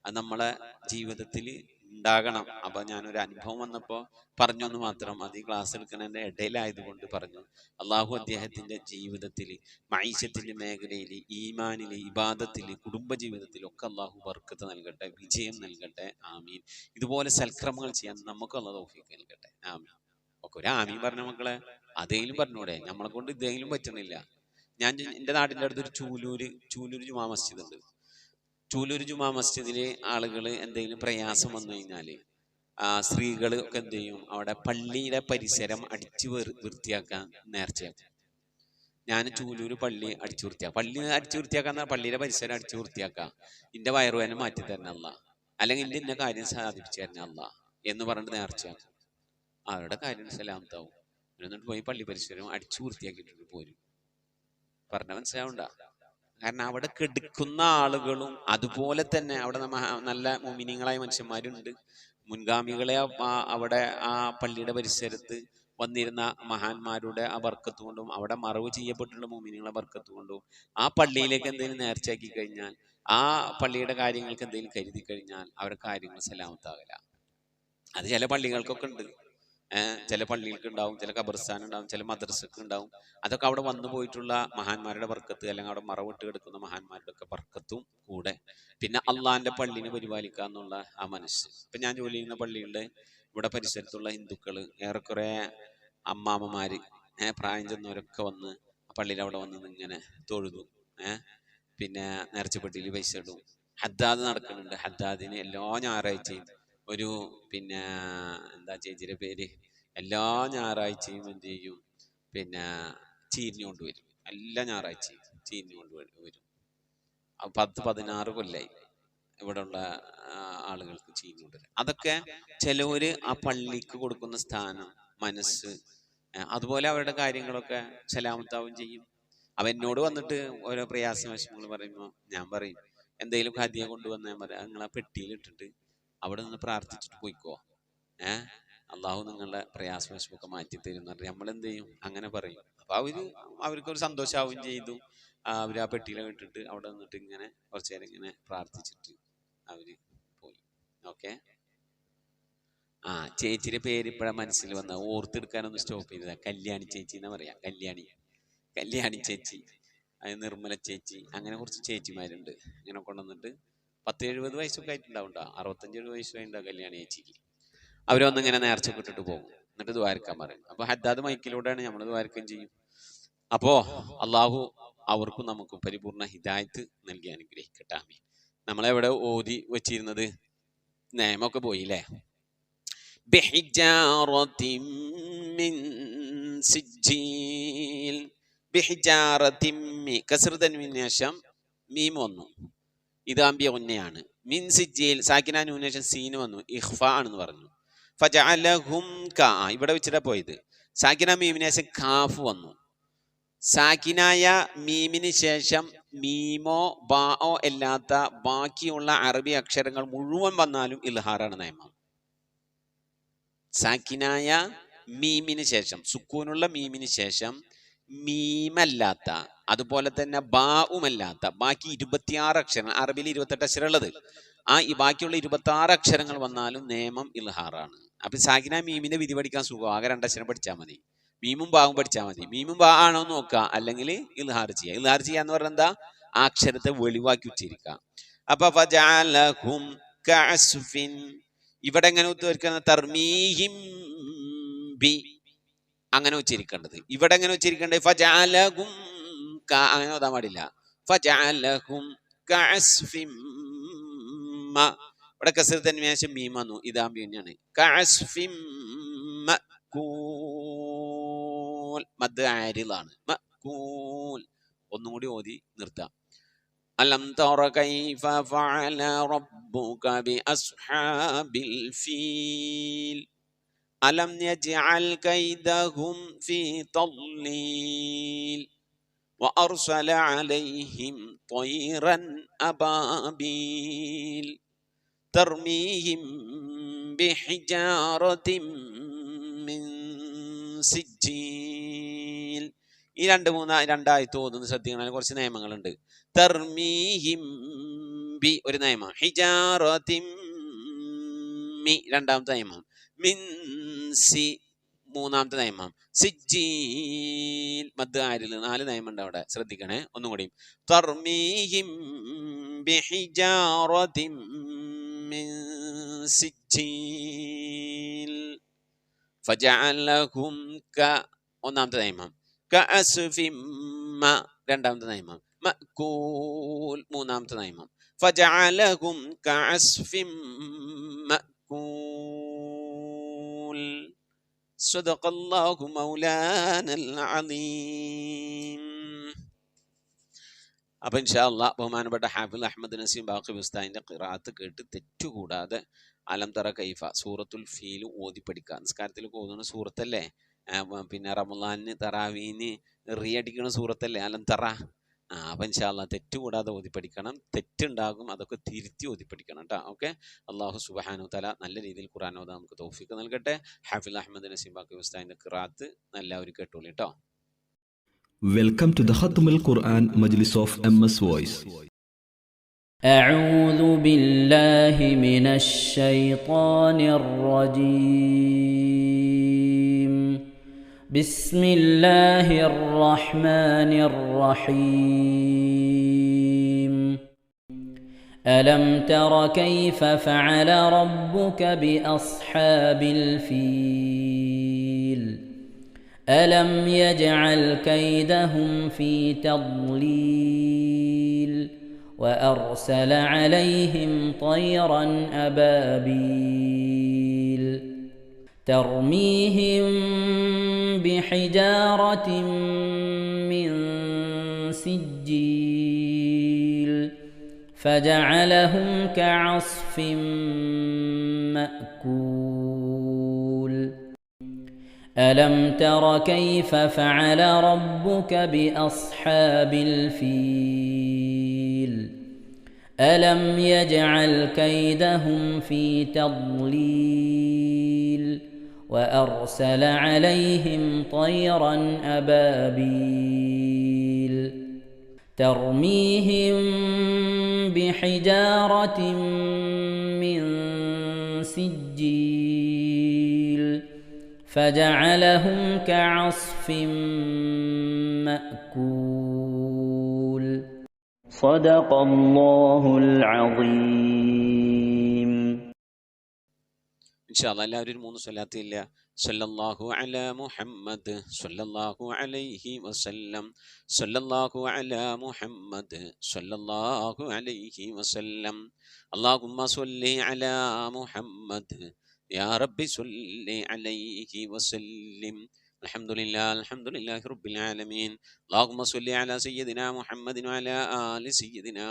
അത് നമ്മളെ ജീവിതത്തിൽ ഉണ്ടാകണം. അപ്പൊ ഞാനൊരു അനുഭവം വന്നപ്പോ പറഞ്ഞു എന്ന് മാത്രം, അത് ഈ ക്ലാസ് എടുക്കുന്നതിന്റെ ഇടയിലായതുകൊണ്ട് പറഞ്ഞു. അള്ളാഹു അദ്ദേഹത്തിന്റെ ജീവിതത്തിൽ, മഈശത്തിന്റെ മേഖലയിൽ, ഈമാനില്, ഇബാദത്തില്, കുടുംബജീവിതത്തിലും ഒക്കെ അള്ളാഹു ബർക്കത്ത് നൽകട്ടെ, വിജയം നൽകട്ടെ. ആമീൻ. ഇതുപോലെ സൽക്രമങ്ങൾ ചെയ്യാൻ നമുക്ക് അള്ളാഹു തൗഫീഖ് നൽകട്ടെ. ആമീൻ. ഒക്കെ ഒരു ആമീൻ പറഞ്ഞ മക്കളെ, അതേലും പറഞ്ഞൂടെ, നമ്മളെ കൊണ്ട് ഇതേലും പറ്റണില്ല. ഞാൻ എൻ്റെ നാടിൻ്റെ അടുത്തൊരു ചൂലൂര് ജുമാ മസ്ജിദ് ഉണ്ട്. ചൂലൂര് ജുമാ മസ്ജിദില് ആളുകൾ എന്തെങ്കിലും പ്രയാസം വന്നു കഴിഞ്ഞാല് സ്ത്രീകൾ ഒക്കെ എന്ത് ചെയ്യും, അവിടെ പള്ളിയുടെ പരിസരം അടിച്ചു വൃത്തിയാക്കാൻ നേർച്ചയാക്കും. ഞാൻ ചൂലൂര് പള്ളി അടിച്ചു വൃത്തിയാക്കാൻ പള്ളിയുടെ പരിസരം അടിച്ചു വൃത്തിയാക്കാം, എന്റെ വയറുവേദന മാറ്റി തരണല്ല, അല്ലെങ്കിൽ ഇന്ന കാര്യം സാധിപ്പിച്ചു തരണല്ല എന്ന് പറഞ്ഞിട്ട് നേർച്ചയാക്കും. അവരുടെ കാര്യം സലാമത്താവും. എന്നിട്ട് പോയി പള്ളി പരിസരം അടിച്ചു വൃത്തിയാക്കിയിട്ട് പോരും. പറഞ്ഞ മനസ്സിലാവണ്ട. കാരണം അവിടെ കെടുക്കുന്ന ആളുകളും അതുപോലെ തന്നെ അവിടെ നല്ല മുഅ്മിനീങ്ങളായ മനുഷ്യന്മാരുണ്ട്. മുൻഗാമികളെ അവിടെ ആ പള്ളിയുടെ പരിസരത്ത് വന്നിരുന്ന മഹാന്മാരുടെ ആ ബർക്കത്ത് കൊണ്ടും അവിടെ മറവ് ചെയ്യപ്പെട്ടുള്ള മുഅ്മിനീങ്ങളെ ബർക്കത്ത് കൊണ്ടും ആ പള്ളിയിലേക്ക് എന്തെങ്കിലും നേർച്ചയാക്കി കഴിഞ്ഞാൽ, ആ പള്ളിയുടെ കാര്യങ്ങൾക്ക് എന്തെങ്കിലും കരുതി കഴിഞ്ഞാൽ അവരുടെ കാര്യങ്ങൾ സലാമത്താകില്ല. അത് ചില പള്ളികൾക്കൊക്കെ ഉണ്ട്. ചില പള്ളികൾക്ക് ഉണ്ടാവും, ചില ഖബർസ്ഥാൻ ഉണ്ടാവും, ചില മദ്രസക്ക് ഉണ്ടാവും. അതൊക്കെ അവിടെ വന്നു പോയിട്ടുള്ള മഹാന്മാരുടെ ബർക്കത്ത്, അല്ലെങ്കിൽ അവിടെ മറവിട്ട് കിടക്കുന്ന മഹാന്മാരുടെ ഒക്കെ ബർക്കത്തും കൂടെ, പിന്നെ അള്ളാന്റെ പള്ളിനെ പരിപാലിക്കുക എന്നുള്ള ആ മനസ്സ്. ഇപ്പൊ ഞാൻ ജോലി ചെയ്യുന്ന പള്ളിയുടെ ഇവിടെ പരിസരത്തുള്ള ഹിന്ദുക്കള് ഏറെക്കുറെ അമ്മാമ്മമാര്, പ്രായം ചെന്നവരൊക്കെ വന്ന് ആ പള്ളിയിൽ അവിടെ വന്ന് ഇങ്ങനെ തൊഴുതു, പിന്നെ നേർച്ചപ്പെട്ടിയിൽ പൈസ ഇടും. ഹദ്ദാദ് നടക്കുന്നുണ്ട്. ഹദ്ദാദിന് എല്ലാ ഞായറാഴ്ചയും ഒരു പിന്നെ എന്താ ചേച്ചിയുടെ പേര്, എല്ലാ ഞായറാഴ്ചയും എന്ത് ചെയ്യും, പിന്നെ ചീരിഞ്ഞു കൊണ്ടുവരും. എല്ലാ ഞായറാഴ്ചയും ചീരിഞ്ഞു കൊണ്ടുവരും. 10-16 കൊല്ലായി ഇവിടെയുള്ള ആളുകൾക്ക് ചീരിഞ്ഞു കൊണ്ടുവരും. അതൊക്കെ ചിലവര് ആ പള്ളിക്ക് കൊടുക്കുന്ന സ്ഥാനം, മനസ്സ്, അതുപോലെ അവരുടെ കാര്യങ്ങളൊക്കെ സലാമത്താവും ചെയ്യും. അവ എന്നോട് വന്നിട്ട് ഓരോ പ്രയാസവശങ്ങൾ പറയുമ്പോൾ ഞാൻ പറയും, എന്തെങ്കിലും ഹദിയ കൊണ്ടുവന്നാൽ പറയാം, നിങ്ങളെ പെട്ടിയിൽ ഇട്ടിട്ട് അവിടെ നിന്ന് പ്രാർത്ഥിച്ചിട്ട് പോയിക്കോ, അള്ളാഹു നിങ്ങളുടെ പ്രയാസവശമൊക്കെ മാറ്റി തരും. നമ്മളെന്ത് ചെയ്യും, അങ്ങനെ പറയും. അപ്പൊ അവർക്കൊരു സന്തോഷമാവുകയും ചെയ്തു. അവർ ആ പെട്ടിയിലെ ഇട്ടിട്ട് അവിടെ നിന്നിട്ട് ഇങ്ങനെ കുറച്ചു നേരം ഇങ്ങനെ പ്രാർത്ഥിച്ചിട്ട് അവര് പോയി. ഓക്കെ. ചേച്ചിയുടെ പേര് ഇപ്പോഴാണ് മനസ്സിൽ വന്ന, ഓർത്തെടുക്കാനൊന്നും സ്റ്റോപ്പ് ചെയ്തതാ. കല്യാണി ചേച്ചി എന്നാ പറയാ. കല്യാണി ചേച്ചി, നിർമ്മല ചേച്ചി, അങ്ങനെ കുറച്ച് ചേച്ചിമാരുണ്ട്. ഇങ്ങനെ കൊണ്ടുവന്നിട്ട് 10-70 വയസ്സൊക്കെ ആയിട്ടുണ്ടാവും, 65-70 വയസ്സായിട്ടുണ്ടാവും കല്യാണി ചേച്ചിക്ക്. അവരൊന്നിങ്ങനെ നേർച്ചൊക്കെ ഇട്ടിട്ട് പോകും, എന്നിട്ട് ദ്വാരക്കാൻ പറയും. അപ്പൊ ഹദ്ദാദ് മൈക്കിലൂടെയാണ് നമ്മൾ ദ്വാരക്കം ചെയ്യും. അപ്പോ അള്ളാഹു അവർക്കും നമുക്കും പരിപൂർണ ഹിദായത്ത് നൽകി അനുഗ്രഹിക്കട്ടെ. ആമീൻ. നമ്മളെവിടെ ഓതി വെച്ചിരുന്നത്, നിയമമൊക്കെ പോയില്ലേ. ബിഹിജാറത്തിൻ മിൻ സിജ്ജീൽ, ബിഹിജാറത്തിൻ കസ്ർ തൻവീന് ശേഷം മീം വന്നു, ഇതാംബിയ ഉന്നയാണ്. മിൻ സിജ്ജീൽ സാക്കിന നൂന് ശേഷം സീന് വന്നു, ഇഖ്ഫ ആണെന്ന് പറഞ്ഞു. ഫജഅലഹും കാ, ഇവിടെ വെച്ചിട്ടാ പോയത്. സാക്കിന മീമിന് ശേഷം കാഫ് വന്നു. സാക്കിനായ മീമിന് ശേഷം മീമോ ബാओ അല്ലാത്ത ബാക്കിയുള്ള അറബി അക്ഷരങ്ങൾ മുഴുവൻ വന്നാലും ഇൽഹാറാണ് നിയമം. സാക്കിനായ മീമിന് ശേഷം, സുക്കൂനുള്ള മീമിന് ശേഷം മീമല്ലാത്ത, അതുപോലെ തന്നെ ബാവുമല്ലാത്ത ബാക്കി 26 അക്ഷരങ്ങൾ, അറബിയിൽ 28 അക്ഷരം ഉള്ളത്, ഈ ബാക്കിയുള്ള 26 അക്ഷരങ്ങൾ വന്നാലും നിയമം ഇൽഹാറാണ്. അപ്പൊ സാക്കിന മീമിന്റെ വിധി പഠിക്കാൻ സുഖം, ആകെ 2 അക്ഷരം പഠിച്ചാൽ മതി. മീമും ബാവും പഠിച്ചാൽ മതി. മീമും ബാ ആണോ നോക്കുക, അല്ലെങ്കിൽ ഇൽഹാർ ചെയ്യുക. ഇൽഹാർ ചെയ്യാന്ന് പറഞ്ഞാൽ എന്താ, ആ അക്ഷരത്തെ വെളിവാക്കി ഉച്ചരിക്കുക. അപ്പൊ ഫജഅലഹും കഅസ്ഫിൻ, ഇവിടെ എങ്ങനെ ഉച്ചരിക്കുന്നത്, തർമീഹിം ബി, അങ്ങനെ ഉച്ചരിക്കേണ്ടത്. ഇവിടെ എങ്ങനെ ഉച്ചരിക്കേണ്ടത്, ഫജഅലഹും, അങ്ങനെ ഓതാൻ പാടില്ല. ഫജഅലഹും കഅസ്ഫിൻ, ഇവിടെ കസ്ർ തൻവീന് ശേഷം മീം വന്നു, ഇതാംബി തന്നെയാണ്. കഅസ്ഫിൻ മഅ്കൂൽ. മദ് ആരിലാണ്. മഅ്കൂൽ. ഒന്നും കൂടി ഓതി നിർത്താം. അലം തറ കൈഫ ഫഅല റബ്ബുക ബി അസ്ഹാബിൽ ഫീൽ അലം യജ്അൽ കൈദഹും ഫീ തളീൽ വഅർസല അലൈഹിം ത്വയ്റൻ അബാബീൽ തർമീഹിം ബിഹിജാറത്തിൻ മിൻ സിജ്ജീൽ. ഈ രണ്ടായത്ത് ഓതുന്ന ശ്രദ്ധിക്കണം. കുറച്ച് നിയമങ്ങളുണ്ട്. തർമീഹിം ബി ഒരു നിയമം, ഹിജാറത്തിൻ മി രണ്ടാമത്തെ നിയമം, മിൻ സി മൂന്നാമത്തെ നിയമം, സിജ്ജീൽ മദ് ആരിൽ 4 നിയമമുണ്ട് അവിടെ. ശ്രദ്ധിക്കണേ. ഒന്നുകൂടി. തർമീഹിം ബിഹിജാറത്തിൻ മിൻ സിജ്ജീൽ ഫജഅലഹും ഒന്നാമത്തെ നിയമം, കഅസ്ഫിൻ രണ്ടാമത്തെ നിയമം, മഅ്കൂൽ മൂന്നാമത്തെ നിയമം, ഫജഅലഹും കഅസ്ഫിൻ മഅ്കൂൽ. സദഖല്ലാഹു മൗലാനൽ അലീം. അപ്പം ഇൻഷാ അല്ലാഹ് ബഹുമാനപ്പെട്ട ഹാഫിൽ അഹ്മദ് നസീം ബാഖി ഉസ്താദിന്റെ ഖിറാഅത്ത് കേട്ട് തെറ്റുകൂടാതെ അലം തറ കൈഫ സൂറത്തുൽ ഫീൽ ഓതി പഠിക്കുക. നിസ്കാരത്തിൽ ഓതുന്ന സൂറത്തല്ലേ. പിന്നെ റമളാനിന് തറാവീന് റിയടിക്കുന്ന സൂറത്തല്ലേ അലം തറ. അപ്പം ഇൻഷാ അല്ലാഹ് തെറ്റുകൂടാതെ ഓതി പഠിക്കണം. തെറ്റുണ്ടാകും, അതൊക്കെ തിരുത്തി ഓതി പഠിക്കണം കേട്ടോ. ഓക്കെ. അള്ളാഹു സുബ്ഹാനഹു തആല നല്ല രീതിയിൽ ഖുർആൻ ഓതാൻ നമുക്ക് തൗഫീഖ് നൽകട്ടെ. ഹാഫിൽ അഹ്മദ് നസീം ബാഖി ഉസ്താദിന്റെ ഖിറാഅത്ത് എല്ലാവരും കേട്ടോളൂ കേട്ടോ. Welcome to the Khatmul Quran Majlis of MS Voice. أعوذ بالله من الشيطان الرجيم. بسم الله الرحمن الرحيم. ألم تر كيف فعل ربك بأصحاب الفيل ألم يجعل كيدهم في تضليل وأرسل عليهم طيرا أبابيل ترميهم بحجارة من سجيل فجعلهم كعصف مأكول. ألم تر كيف فعل ربك بأصحاب الفيل ألم يجعل كيدهم في تضليل وأرسل عليهم طيرا أبابيل ترميهم بحجارة من سجيل فجعلهم كعصف مأكول. صدق الله العظيم. ഇൻഷാ അല്ലാഹ് എല്ലാവരും 3 സ്വലാത്ത് ഇല്ല. സല്ലല്ലാഹു അലാ മുഹമ്മദ് സല്ലല്ലാഹു അലൈഹി വസല്ലം സല്ലല്ലാഹു അലാ മുഹമ്മദ് സല്ലല്ലാഹു അലൈഹി വസല്ലം അല്ലാഹുമ്മ സ്വല്ലി അലാ മുഹമ്മദ് യാ റബ്ബി സ്വല്ലി അലൈഹി വസല്ലം. അൽഹംദുലില്ലാഹി റബ്ബിൽ ആലമീൻ. അല്ലാഹുമ്മ സ്വല്ലി അലാ സയ്യിദിനാ മുഹമ്മദിൻ വഅലാ ആലി സയ്യിദിനാ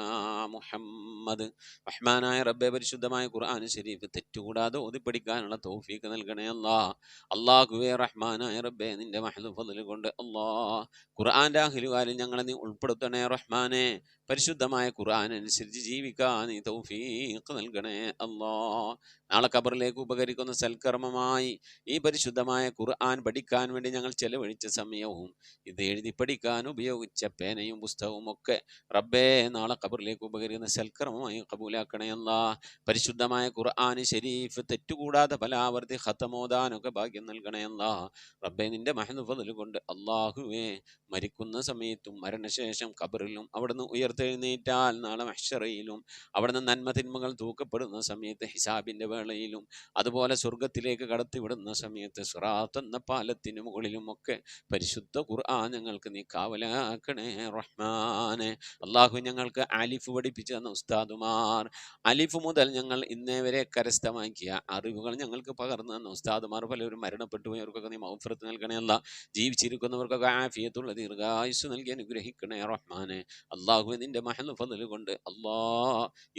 മുഹമ്മദ്. റഹ്മാനായ റബ്ബേ, പരിശുദ്ധമായ ഖുർആൻ ശരീഫ് തെറ്റുകൂടാതെ ഓതിപ്പഠിക്കാനുള്ള തൗഫീഖ് നൽകണേ അല്ലാഹ്. അല്ലാഹുവേ റഹ്മാനായ റബ്ബേ, നിന്റെ മഹ്ദു ഫദ്ല് കൊണ്ട് അല്ലാഹ് ഖുർആന്റെ അഹ്ലുകാരിൽ ഞങ്ങളെ നീ ഉൾപ്പെടുത്തണേ റഹ്മാനെ. പരിശുദ്ധമായ ഖുർആൻ അനുസരിച്ച് ജീവിക്കാൻ നീ തൗഫീഖ് നൽകണേ അല്ലാഹ്. നാളെ ഖബറിലേക്ക് ഉപകരിക്കുന്ന സൽക്കർമ്മമായി ഈ പരിശുദ്ധമായ ഖുർആൻ പഠിക്കാൻ വേണ്ടി ഞങ്ങൾ ചെലവഴിച്ച സമയവും ഇത് എഴുതി പഠിക്കാൻ ഉപയോഗിച്ച പേനയും പുസ്തകവും ഒക്കെ റബ്ബേ നാളെ ഖബറിലേക്ക് ഉപകരിക്കുന്ന സൽക്കർമ്മമായി ഖബൂലാക്കണേ അല്ലാഹ്. പരിശുദ്ധമായ ഖുർആൻ ശരീഫ് തെറ്റുകൂടാതെ പലാവർത്തി ഖത്തമോദാനൊക്കെ ഭാഗ്യം നൽകണേ അല്ലാഹ്. റബ്ബേ, നിന്റെ മഹ്ദു ഫദ്ല് കൊണ്ട് അല്ലാഹുവേ, മരിക്കുന്ന സമയത്തും മരണശേഷം ഖബറിലും അവിടുന്ന് ഉയർത്തി ഉയർത്തെഴുന്നേറ്റാൽ നാളെ മഹ്ശറയിലും അവിടുന്ന് നന്മ തിന്മകൾ തൂക്കപ്പെടുന്ന സമയത്ത് ഹിസാബിൻ്റെ വേളയിലും അതുപോലെ സ്വർഗത്തിലേക്ക് കടത്തിവിടുന്ന സമയത്ത് സിറാത്ത് എന്ന പാലത്തിന് മുകളിലും ഒക്കെ പരിശുദ്ധ ഖുർആൻ ഞങ്ങൾക്ക് നീ കാവലാക്കണേ റഹ്മാനെ. അള്ളാഹു ഞങ്ങൾക്ക് അലിഫ് പഠിപ്പിച്ചു തന്ന ഉസ്താദുമാർ, അലിഫ് മുതൽ ഞങ്ങൾ ഇന്നേ വരെ കരസ്ഥമാക്കിയ അറിവുകൾ ഞങ്ങൾക്ക് പകർന്നു തന്ന ഉസ്താദുമാർ പലരും മരണപ്പെട്ടു പോയവർക്കൊക്കെ നീ മഗ്ഫിറത്ത് നൽകണേ അല്ലാ. ജീവിച്ചിരിക്കുന്നവർക്കൊക്കെ ആഫിയത്തുള്ള ദീർഘായുസ് നൽകി അനുഗ്രഹിക്കണേ റഹ്മാനെ. അള്ളാഹു നിന്റെ മഹൽ ഫضൽ കൊണ്ട്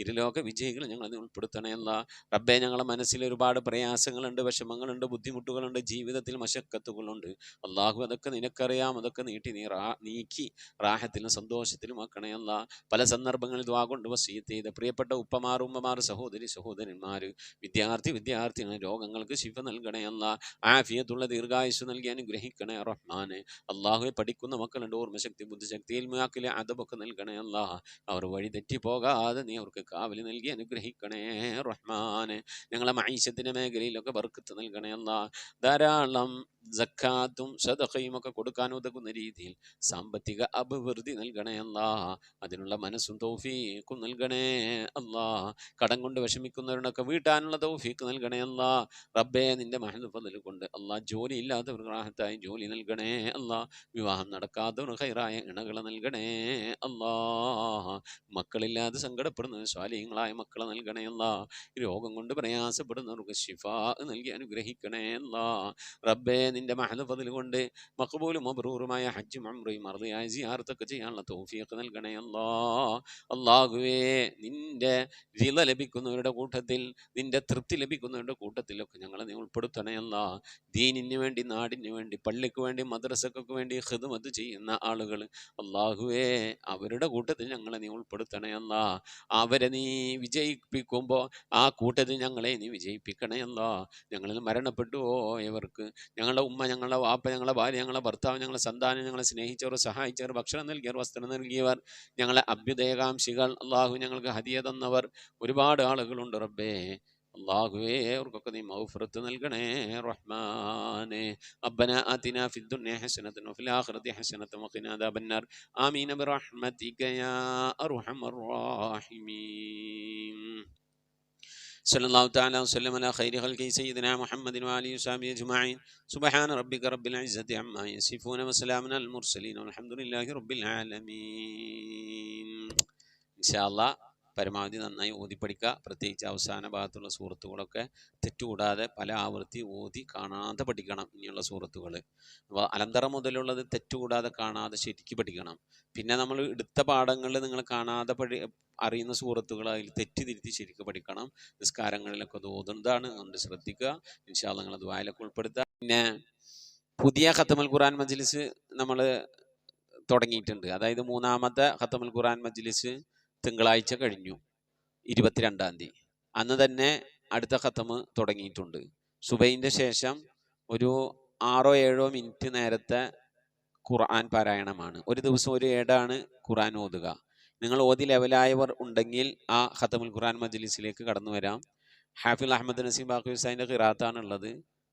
ഇരുലോക വിജയികൾ ഞങ്ങൾ നീ ഉൾപ്പെടുത്തണേ അല്ലാ. റബ്ബേ, ഞങ്ങളുടെ മനസ്സിൽ ഒരുപാട് പ്രയാസങ്ങളുണ്ട്, വിഷമങ്ങളുണ്ട്, ബുദ്ധിമുട്ടുകളുണ്ട്, ജീവിതത്തിൽ മശക്കത്തുകളുണ്ട്. അള്ളാഹു അതൊക്കെ നിനക്കറിയാം. അതൊക്കെ നീക്കി റാഹത്തിലും സന്തോഷത്തിലും ആക്കണേ അല്ലാ. പല സന്ദർഭങ്ങളിൽ ദുആ കൊണ്ട് വസിയത്ത് ചെയ്ത പ്രിയപ്പെട്ട ഉപ്പമാർ, ഉമ്മമാർ, സഹോദരി സഹോദരന്മാർ, വിദ്യാർത്ഥികൾ രോഗങ്ങൾക്ക് ശിഫ നൽകണേ അല്ലാ. ആഫിയത്തുള്ള ദീർഘായുസ് നൽകി അനുഗ്രഹിക്കണേ റഹ്മാനെ. അള്ളാഹുവെ, പഠിക്കുന്ന മക്കളുണ്ട്, ഓർമ്മശക്തി, ബുദ്ധിശക്തി, ഇൽമാക്കിലെ അദബൊക്കെ നൽകണേ അല്ലാ. അവർ വഴി തെറ്റിപ്പോകാതെ നീ അവർക്ക് കാവല് നൽകി അനുഗ്രഹിക്കണേ റഹ്മാനെ. ഞങ്ങളെ മഈശത്തിന്റെ മേഖലയിലൊക്കെ ബർക്കത്ത് നൽകണേ അല്ലാ. ധാരാളം സക്കാത്തും സദഖയും ഒക്കെ കൊടുക്കാൻ ഉതകുന്ന രീതിയിൽ സാമ്പത്തിക അഭിവൃദ്ധി നൽകണേ അല്ലാ. അതിനുള്ള മനസ്സും തൗഫീഖും നൽകണേ അല്ലാ. കടം കൊണ്ട് വിഷമിക്കുന്നവരുടെയൊക്കെ വീട്ടാനുള്ള തൗഫീഖ് നൽകണേ അല്ലാ. റബ്ബേ, നിന്റെ മഹൽ ഫضൽ കൊണ്ട് അല്ലാ, ജോലി ഇല്ലാത്തവർക്ക് റാഹത്തായി ജോലി നൽകണേ അല്ലാ. വിവാഹം നടക്കാത്തവർക്ക് ഖൈറായ ഇണകളെ നൽകണേ അല്ലാ. മക്കളില്ലാതെ സങ്കടപ്പെടുന്ന സ്വാലിഹീങ്ങളായ മക്കളെ നൽകണേ അല്ലാ. രോഗം കൊണ്ട് പ്രയാസപ്പെടുന്നവർക്ക് ശിഫാ നൽകി അനുഗ്രഹിക്കണേ അല്ലാ. റബ്ബേ, നിന്റെ മഹൽ ഫضൽ കൊണ്ട് മഖബൂലും മബ്റൂറുമായ ഹജ്ജും ഉംറയും അർളിയായ സിയാറത്തൊക്കെ ചെയ്യാനുള്ള തൗഫീഖ് നൽകണേ അല്ലാ. അല്ലാഹുവേ, നിന്റെ റിള ലഭിക്കുന്നവരുടെ കൂട്ടത്തിൽ, നിന്റെ തൃപ്തി ലഭിക്കുന്നവരുടെ കൂട്ടത്തിലൊക്കെ ഞങ്ങളെ നീ ഉൾപ്പെടുത്തണേ അല്ലാ. ദീനിന് വേണ്ടി, നാടിന് വേണ്ടി, പള്ളിക്ക് വേണ്ടി, മദ്രസക്ക് വേണ്ടി ഖിദ്മത്ത് ചെയ്യുന്ന ആളുകൾ അല്ലാഹുവേ, അവരുടെ കൂട്ടത്തിൽ ഞങ്ങളെ നീ ഉൾപ്പെടുത്തണേ അല്ലാ. അവരെ നീ വിജയിപ്പിക്കുമ്പോൾ ആ കൂട്ടത്തിൽ ഞങ്ങളെ നീ വിജയിപ്പിക്കണേ അല്ലാ. ഞങ്ങളിൽ മരണപ്പെട്ടു പോയവർക്ക്, ഞങ്ങളുടെ ഉമ്മ, ഞങ്ങളുടെ വാപ്പ, ഞങ്ങളുടെ ഭാര്യ, ഞങ്ങളുടെ ഭർത്താവ്, ഞങ്ങളുടെ സന്താനം, ഞങ്ങളെ സ്നേഹിച്ചവർ, സഹായിച്ചവർ, ഭക്ഷണം നൽകിയവർ, വസ്ത്രം നൽകിയവർ, ഞങ്ങളെ അഭ്യുദയകാംക്ഷികൾ, അള്ളാഹു ഞങ്ങൾക്ക് ഹദിയ തന്നവർ ഒരുപാട് ആളുകളുണ്ട് റബ്ബേ. അല്ലാഹുവേ, അവർക്കൊക്കെ നീ മഗ്ഫിറത്ത് നൽകണേ റഹ്മാനെ. റബ്ബനാ ആതിനാ ഫിദ്ദുനിയ ഹസനതൻ വഫിൽ ആഖിറതി ഹസനതൻ വഖിനാ അദാബന്നാർ. ആമീൻ ബിറഹ്മതിക യാ അർഹമർ റഹീമീൻ. സല്ലല്ലാഹു തആല വസല്ലം അലാ ഖൈരി ഖൽഖി സയ്യിദിനാ മുഹമ്മദിൻ വആലിഹി വസഹ്ബിഹി അജ്മഈൻ. സുബ്ഹാന റബ്ബിക റബ്ബിൽ ഇസ്സതി അമ്മാ യസിഫൂന വസലാമുൻ അലൽ മുർസലീൻ വൽഹംദുലില്ലാഹി റബ്ബിൽ ആലമീൻ. ഇൻഷാ അല്ലാഹ് പരമാവധി നന്നായി ഓതി പഠിക്കുക. പ്രത്യേകിച്ച് അവസാന ഭാഗത്തുള്ള സൂറത്തുകളൊക്കെ തെറ്റുകൂടാതെ പല ആവൃത്തി ഓതി കാണാതെ പഠിക്കണം. ഇനിയുള്ള സൂറത്തുകൾ അപ്പോൾ അലന്തറ മുതലുള്ളത് തെറ്റുകൂടാതെ കാണാതെ ശരിക്കും പഠിക്കണം. പിന്നെ നമ്മൾ എടുത്ത പാഠങ്ങളിൽ നിങ്ങൾ കാണാതെ അറിയുന്ന സൂറത്തുകൾ അതിൽ തെറ്റിതിരുത്തി ശരിക്കും പഠിക്കണം. നിസ്കാരങ്ങളിലൊക്കെ അത് ഓതുന്നതാണ്, അതുകൊണ്ട് ശ്രദ്ധിക്കുക. ഇൻഷാ അല്ലാഹ് നിങ്ങൾ ദുആയിലൊക്കെ ഉൾപ്പെടുത്തുക. പിന്നെ പുതിയ ഖത്തമുൽ ഖുർആൻ മജ്ലിസ് നമ്മൾ തുടങ്ങിയിട്ടുണ്ട്. അതായത് 3ാമത്തെ ഖത്തമുൽ ഖുർആൻ മജ്ലിസ് തിങ്കളാഴ്ച കഴിഞ്ഞു, 22-ാം തീയതി. അന്ന് തന്നെ അടുത്ത ഖത്തമ് തുടങ്ങിയിട്ടുണ്ട്. സുബൈൻ്റെ ശേഷം ഒരു 6-7 മിനിറ്റ് നേരത്തെ ഖുർആൻ പാരായണമാണ്. ഒരു ദിവസം ഒരു ഏടാണ് ഖുർആൻ ഓതുക. നിങ്ങൾ ഓതി ലെവലായവർ ഉണ്ടെങ്കിൽ ആ ഖത്തമുൽ ഖുർആൻ മജ്ലിസിലേക്ക് കടന്നു വരാം. ഹാഫിൽ അഹമ്മദ് നസീം ബാഖി ഉസ്താദിൻ്റെ ഖിറാത്താണുള്ളത്.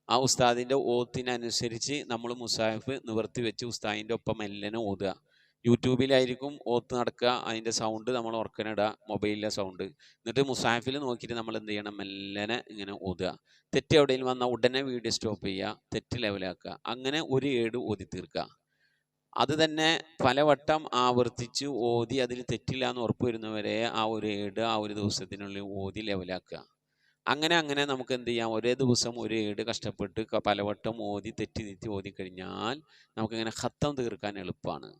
ആ ഉസ്താദിൻ്റെ ഓത്തിനനുസരിച്ച് നമ്മൾ മുസാഹിഫ് നിവർത്തി വെച്ച് ഉസ്താദിൻ്റെ ഒപ്പം മെല്ലനെ ഓതുക. യൂട്യൂബിലായിരിക്കും ഓത്ത് നടക്കുക. അതിൻ്റെ സൗണ്ട് നമ്മൾ ഉറക്കനിടുക, മൊബൈലിലെ സൗണ്ട്. എന്നിട്ട് മുസാഹിഫിൽ നോക്കിയിട്ട് നമ്മൾ എന്ത് ചെയ്യണം, മെല്ലനെ ഇങ്ങനെ ഓതുക. തെറ്റ് എവിടെയും വന്നാൽ ഉടനെ വീഡിയോ സ്റ്റോപ്പ് ചെയ്യുക, തെറ്റ് ലെവലാക്കുക. അങ്ങനെ ഒരു ഏട് ഓതി തീർക്കുക. അത് തന്നെ പലവട്ടം ആവർത്തിച്ച് ഓതി അതിൽ തെറ്റില്ല എന്ന് ഉറപ്പ് വരുന്നവരെ ആ ഒരു ഏട് ആ ഒരു ദിവസത്തിനുള്ളിൽ ഓതി ലെവലാക്കുക. അങ്ങനെ നമുക്ക് എന്ത് ചെയ്യാം, ഒരേ ദിവസം ഒരു ഏട് കഷ്ടപ്പെട്ട് പലവട്ടം ഓതി തെറ്റി ഓതി കഴിഞ്ഞാൽ നമുക്കിങ്ങനെ ഖത്തം തീർക്കാൻ എളുപ്പമാണ്.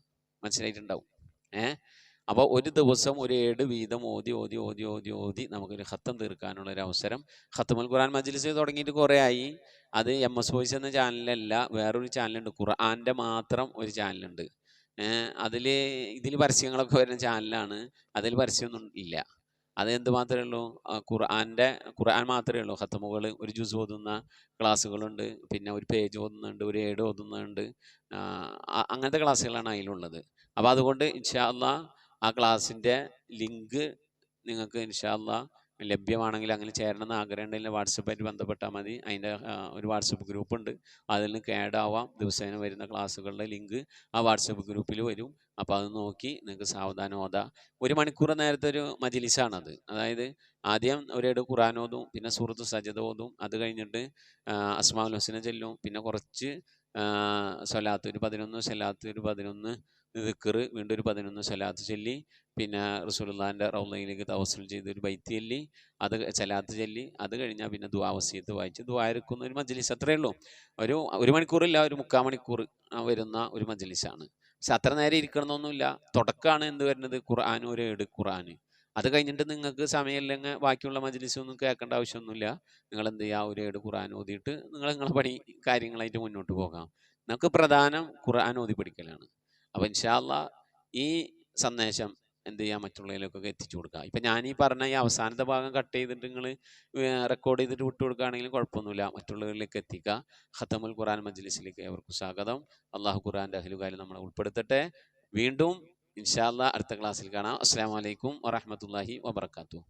മനസ്സിലായിട്ടുണ്ടാവും. അപ്പോൾ ഒരു ദിവസം ഒരു ഏട് വീതം ഓതി നമുക്കൊരു ഖത്തം തീർക്കാനുള്ള ഒരു അവസരം. ഖത്തമുൽ ഖുർആൻ മജ്ലിസ് തുടങ്ങിയിട്ട് കുറേ ആയി. അത് MS വോയിസ് എന്ന ചാനലല്ല, വേറൊരു ചാനലുണ്ട്, ഖുർആൻ്റെ മാത്രം ഒരു ചാനലുണ്ട്. ഇതിൽ പരസ്യങ്ങളൊക്കെ വരുന്ന ചാനലാണ്. അതിൽ പരസ്യമൊന്നും ഇല്ല. അത് എന്ത് മാത്രമേ ഉള്ളൂ, ഖുർആൻ മാത്രമേ ഉള്ളൂ. ഖത്തമുകൾ, ഒരു ജുസ് ഓതുന്ന ക്ലാസ്സുകളുണ്ട്, പിന്നെ ഒരു പേജ് ഓതുന്നുണ്ട്, ഒരു ഏട് ഓതുന്നുണ്ട്. അങ്ങനത്തെ ക്ലാസ്സുകളാണ് അതിലുള്ളത്. അപ്പോൾ അതുകൊണ്ട് ഇൻഷാ അല്ലാഹ് ആ ക്ലാസ്സിൻ്റെ ലിങ്ക് നിങ്ങൾക്ക് ഇൻഷാ അല്ലാഹ് ലഭ്യമാണെങ്കിൽ അങ്ങനെ ചേരണമെന്ന് ആഗ്രഹം ഉണ്ടെങ്കിൽ വാട്സപ്പായിട്ട് ബന്ധപ്പെട്ടാൽ മതി. അതിൻ്റെ ഒരു വാട്സപ്പ് ഗ്രൂപ്പ് ഉണ്ട്, അതിൽ നിങ്ങൾക്ക് ആഡ് ആവാം. ദിവസേന വരുന്ന ക്ലാസ്സുകളുടെ ലിങ്ക് ആ വാട്സപ്പ് ഗ്രൂപ്പിൽ വരും. അപ്പോൾ അത് നോക്കി നിങ്ങൾക്ക് സാവധാനം ഓതാം. 1 മണിക്കൂർ നേരത്തെ ഒരു മജ്‌ലിസാണത്. അതായത് ആദ്യം ഒരേട് ഖുർആൻ ഓതും, പിന്നെ സൂറത്ത് സജദ ഓതും, അത് കഴിഞ്ഞിട്ട് അസ്മാഉൽ ഹുസ്ന ചൊല്ലും, പിന്നെ കുറച്ച് സ്വലാത്ത് ഒരു 11 സ്വലാത്ത്, ഒരു 11 ദിക്ർ, വീണ്ടും ഒരു 11 സ്വലാത്ത് ചൊല്ലി, പിന്നെ റസൂലുള്ളാഹിൻ്റെ റൗളയിലേക്ക് തവസ്സുൽ ചെയ്ത് ഒരു ബൈത്ത് ചൊല്ലി, അത് സ്വലാത്ത് ചൊല്ലി, അത് കഴിഞ്ഞാൽ പിന്നെ ദുആ വസിയത്ത് വായിച്ച് ദുആ ഇറക്കുന്ന ഒരു മജ്‌ലിസ്. അത്രയേ ഉള്ളൂ. ഒരു മണിക്കൂറില്ല, ഒരു 3/4 മണിക്കൂർ വരുന്ന ഒരു മജ്‌ലിസാണ്. പക്ഷെ അത്ര നേരം ഇരിക്കണമെന്നൊന്നുമില്ല. തുടക്കമാണ് എന്ത് വരുന്നത്, ഖുർആൻ, ഒരു ഏട് ഖുർആൻ. അത് കഴിഞ്ഞിട്ട് നിങ്ങൾക്ക് സമയമില്ലെങ്കിൽ ബാക്കിയുള്ള മജ്‌ലിസൊന്നും കേൾക്കേണ്ട ആവശ്യമൊന്നുമില്ല. നിങ്ങൾ എന്ത് ചെയ്യുക, ഒരു ഏട് ഖുർആൻ ഓതിയിട്ട് നിങ്ങളെ പണി കാര്യങ്ങളായിട്ട് മുന്നോട്ട് പോകാം. നമുക്ക് പ്രധാനം ഖുർആൻ ഓതി പഠിക്കലാണ്. അപ്പോൾ ഇൻഷാ അല്ലാഹ് ഈ സന്ദേശം എന്ത് ചെയ്യുക, മറ്റുള്ളവരിലേക്കൊക്കെ എത്തിച്ചു കൊടുക്കുക. ഇപ്പം ഞാൻ ഈ പറഞ്ഞ ഈ അവസാനത്തെ ഭാഗം കട്ട് ചെയ്തിട്ട് നിങ്ങൾ റെക്കോർഡ് ചെയ്തിട്ട് വിട്ടു കൊടുക്കുകയാണെങ്കിലും കുഴപ്പമൊന്നുമില്ല. മറ്റുള്ളവരിലേക്ക് എത്തിക്കുക. ഖത്തമുൽ ഖുർആൻ മജ്‌ലിസിലേക്ക് ഏവർക്കും സ്വാഗതം. അള്ളാഹു ഖുർആൻ്റെ അഹ്ലുകാരിൽ നമ്മളെ ഉൾപ്പെടുത്തട്ടെ. വീണ്ടും ഇൻഷാ അല്ലാഹ് അടുത്ത ക്ലാസ്സിൽ കാണാം. അസ്സലാമു അലൈക്കും വറഹ്മത്തുള്ളാഹി വബറകാതുഹു.